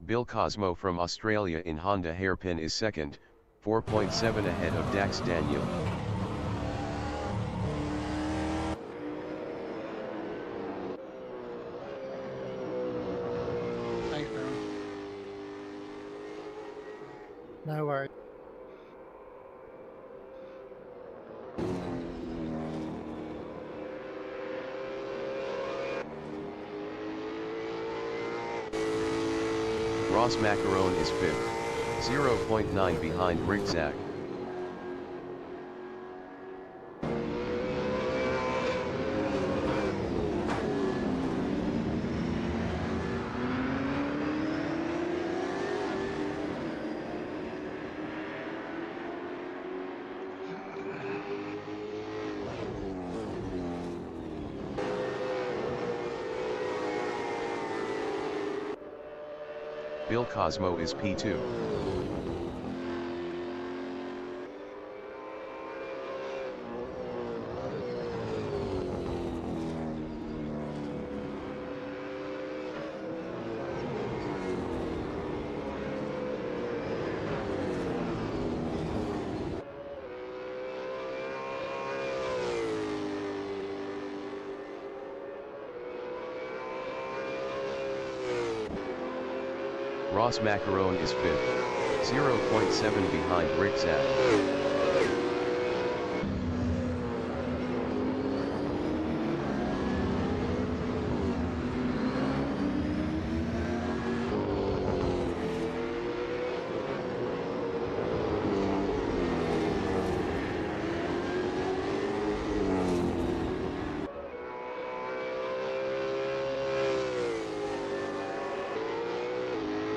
Bill Cosmo from Australia in Honda Hairpin is second, 4.7 ahead of Dax Daniel. Thanks, Darren. No worries. Ross Macaron is 5th, 0.9 behind Rick Zach. Bill Cosmo is P2. Ross Macaron is 5th, 0.7 behind Rick Zach.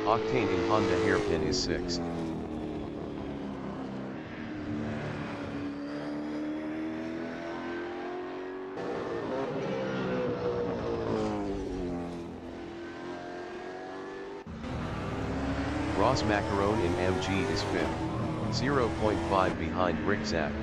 Octane in Honda Hairpin is 6th. Ross Macaron in MG is 5th, 0.5 behind Rick Zach.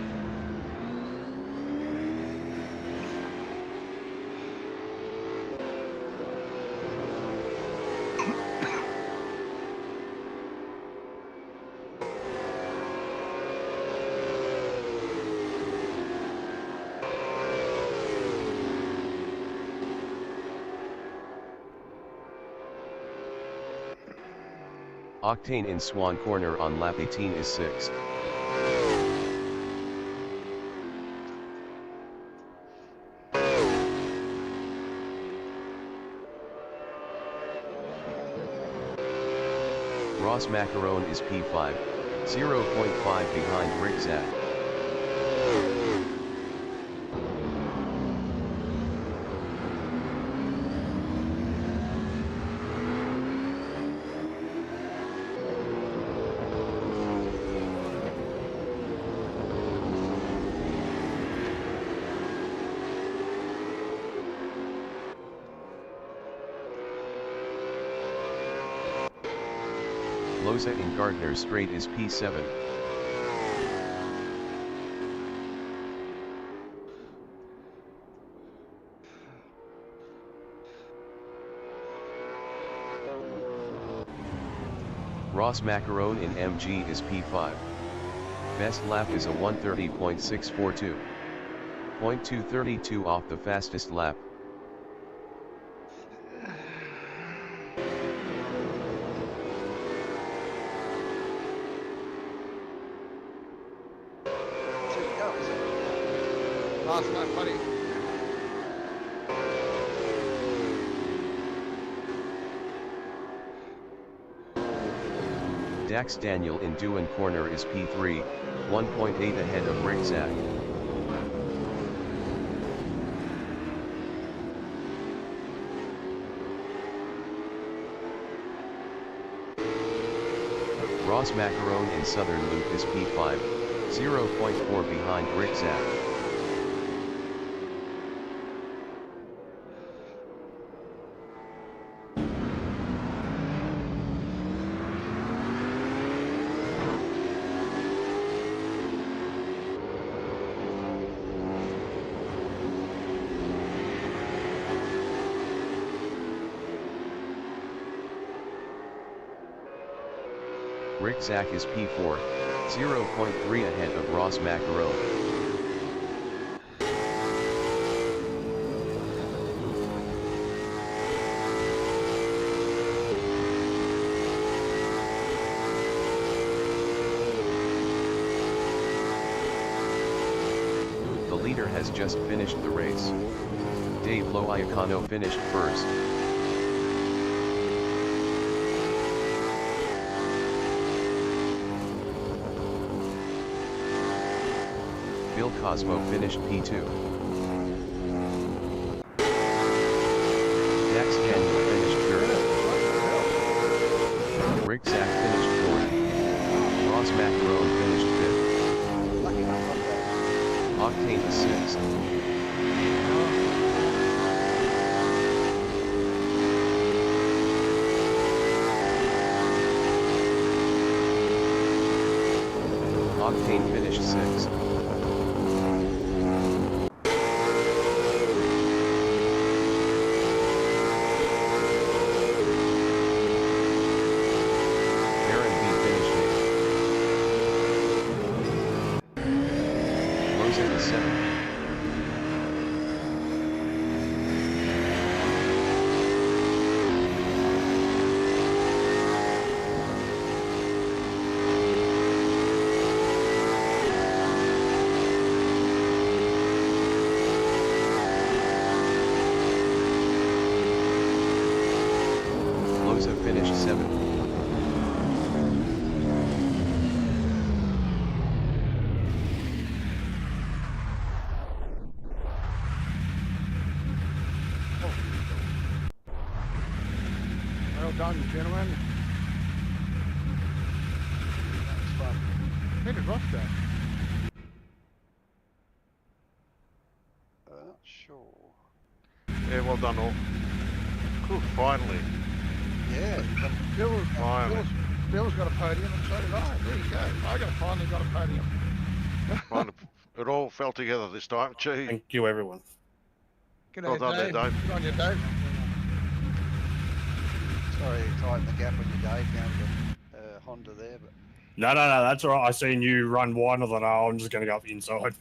Octane in Swan Corner on lap 18 is 6th. Ross Macaron is P5, 0.5 behind Rick Zach. Loza in Gardner Strait is P7. Ross Macaron in MG is P5. Best lap is a 1:30.642. 0.232 off the fastest lap. Last lap, buddy. Dax Daniel in Dewan Corner is P3, 1.8 ahead of Rick Zach. Ross Macaron in Southern Loop is P5, 0.4 behind Rick Zach. Rick Zach is P4, 0.3 ahead of Ross Macaron. The leader has just finished the race. Dave Loiacano finished first. Bill Cosmo finished P2. Dax Daniel finished third. Rick Zach finished fourth. Ross Macaron finished fifth. Octane is sixth. Octane finished sixth. Finished seventh. Well done, gentlemen. That was fun. Where did Ross go? Not sure. Yeah, well done all. Cool, finally. Yeah. Bill's got a podium and so did I. There you go. Finally got a podium. It all fell together this time. Gee. Thank you, everyone. Good Well done there, Dave. Good on you, Dave. Sorry to tighten the gap on you, Dave, down to the Honda there, but No, that's all right. I seen you run wider than I'm just going to go up the inside.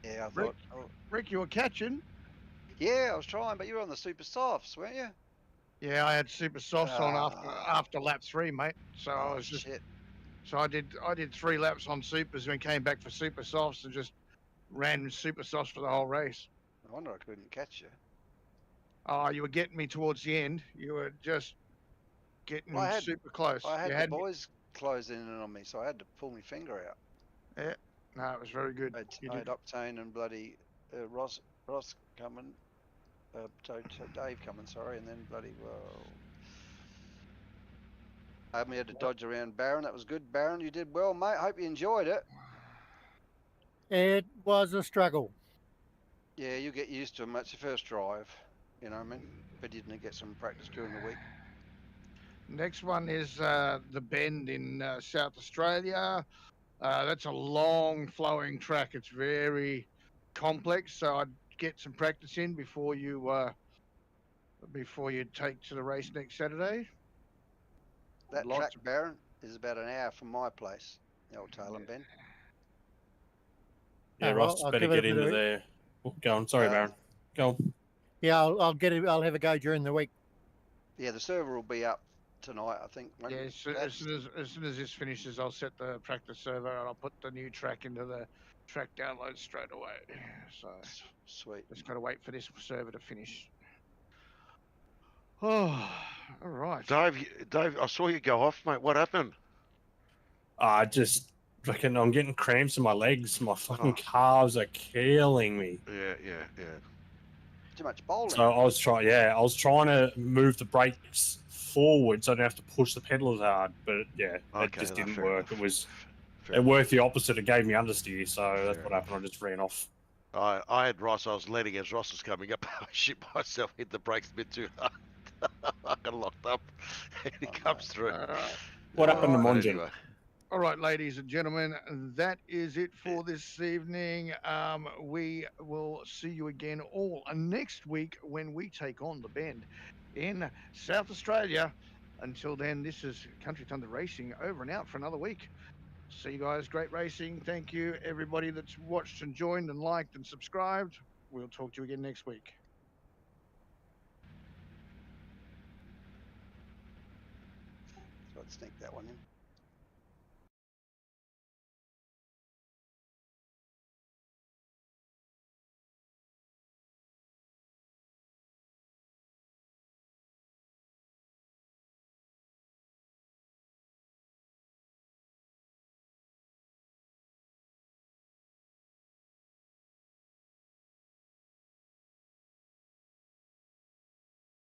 yeah, I Rick? thought. Oh, Rick, you were catching. yeah, I was trying, but you were on the super softs, weren't you? Yeah, I had super softs on Ah. after lap 3, mate. So I Oh was just shit! so I did 3 laps on supers and came back for super softs and just ran super softs for the whole race. No wonder I couldn't catch you. Oh, you were getting me towards the end. You were just Well, getting super close. I You had the had me. boys closing in on me, so I had to pull my finger out. Yeah. No, it was very good. You I had did. Octane and bloody Ross coming, Dave coming, sorry, and then bloody well. We had to dodge around Baron. That was good, Baron. You did well, mate. Hope you enjoyed it. It was a struggle. Yeah, you get used to them. It's your first drive, you know what I mean? But you didn't get some practice during the week. Next one is the Bend in South Australia. That's a long flowing track. It's very complex, so I'd get some practice in before you take to the race next Saturday. That track, Lots of Baron, is about an hour from my place, the old Tailem Bend. Yeah, Oh, well, Ross I'll better give it a get bit into of. there. Oh, go on. Sorry, Baron. Go on. Yeah, I'll get it. I'll have a go during the week. Yeah, the server will be up tonight, I think. Yeah, as soon as this finishes, I'll set the practice server and I'll put the new track into the track download straight away. So Sweet. just got to wait for this server to finish. Oh, all right. Dave, I saw you go off, mate. What happened? I just fucking, I'm getting cramps in my legs. My fucking Oh. calves are killing me. Yeah. Too much bowling. So I was trying to move the brakes forward so I didn't have to push the pedal as hard. But yeah, it just didn't fair work. enough. It worked the opposite. It gave me understeer, so that's Fair what happened. I just ran off. I had Ross. I was leading as Ross was coming up. I shit myself. Hit the brakes a bit too hard. I got locked up. And he comes through. What happened to All right. Monjin? Anyway. All right, ladies and gentlemen, that is it for this evening. We will see you again all next week when we take on the Bend in South Australia. Until then, this is Country Thunder Racing over and out for another week. See you guys. Great racing. Thank you, everybody that's watched and joined and liked and subscribed. We'll talk to you again next week. So I'd sneak that one in.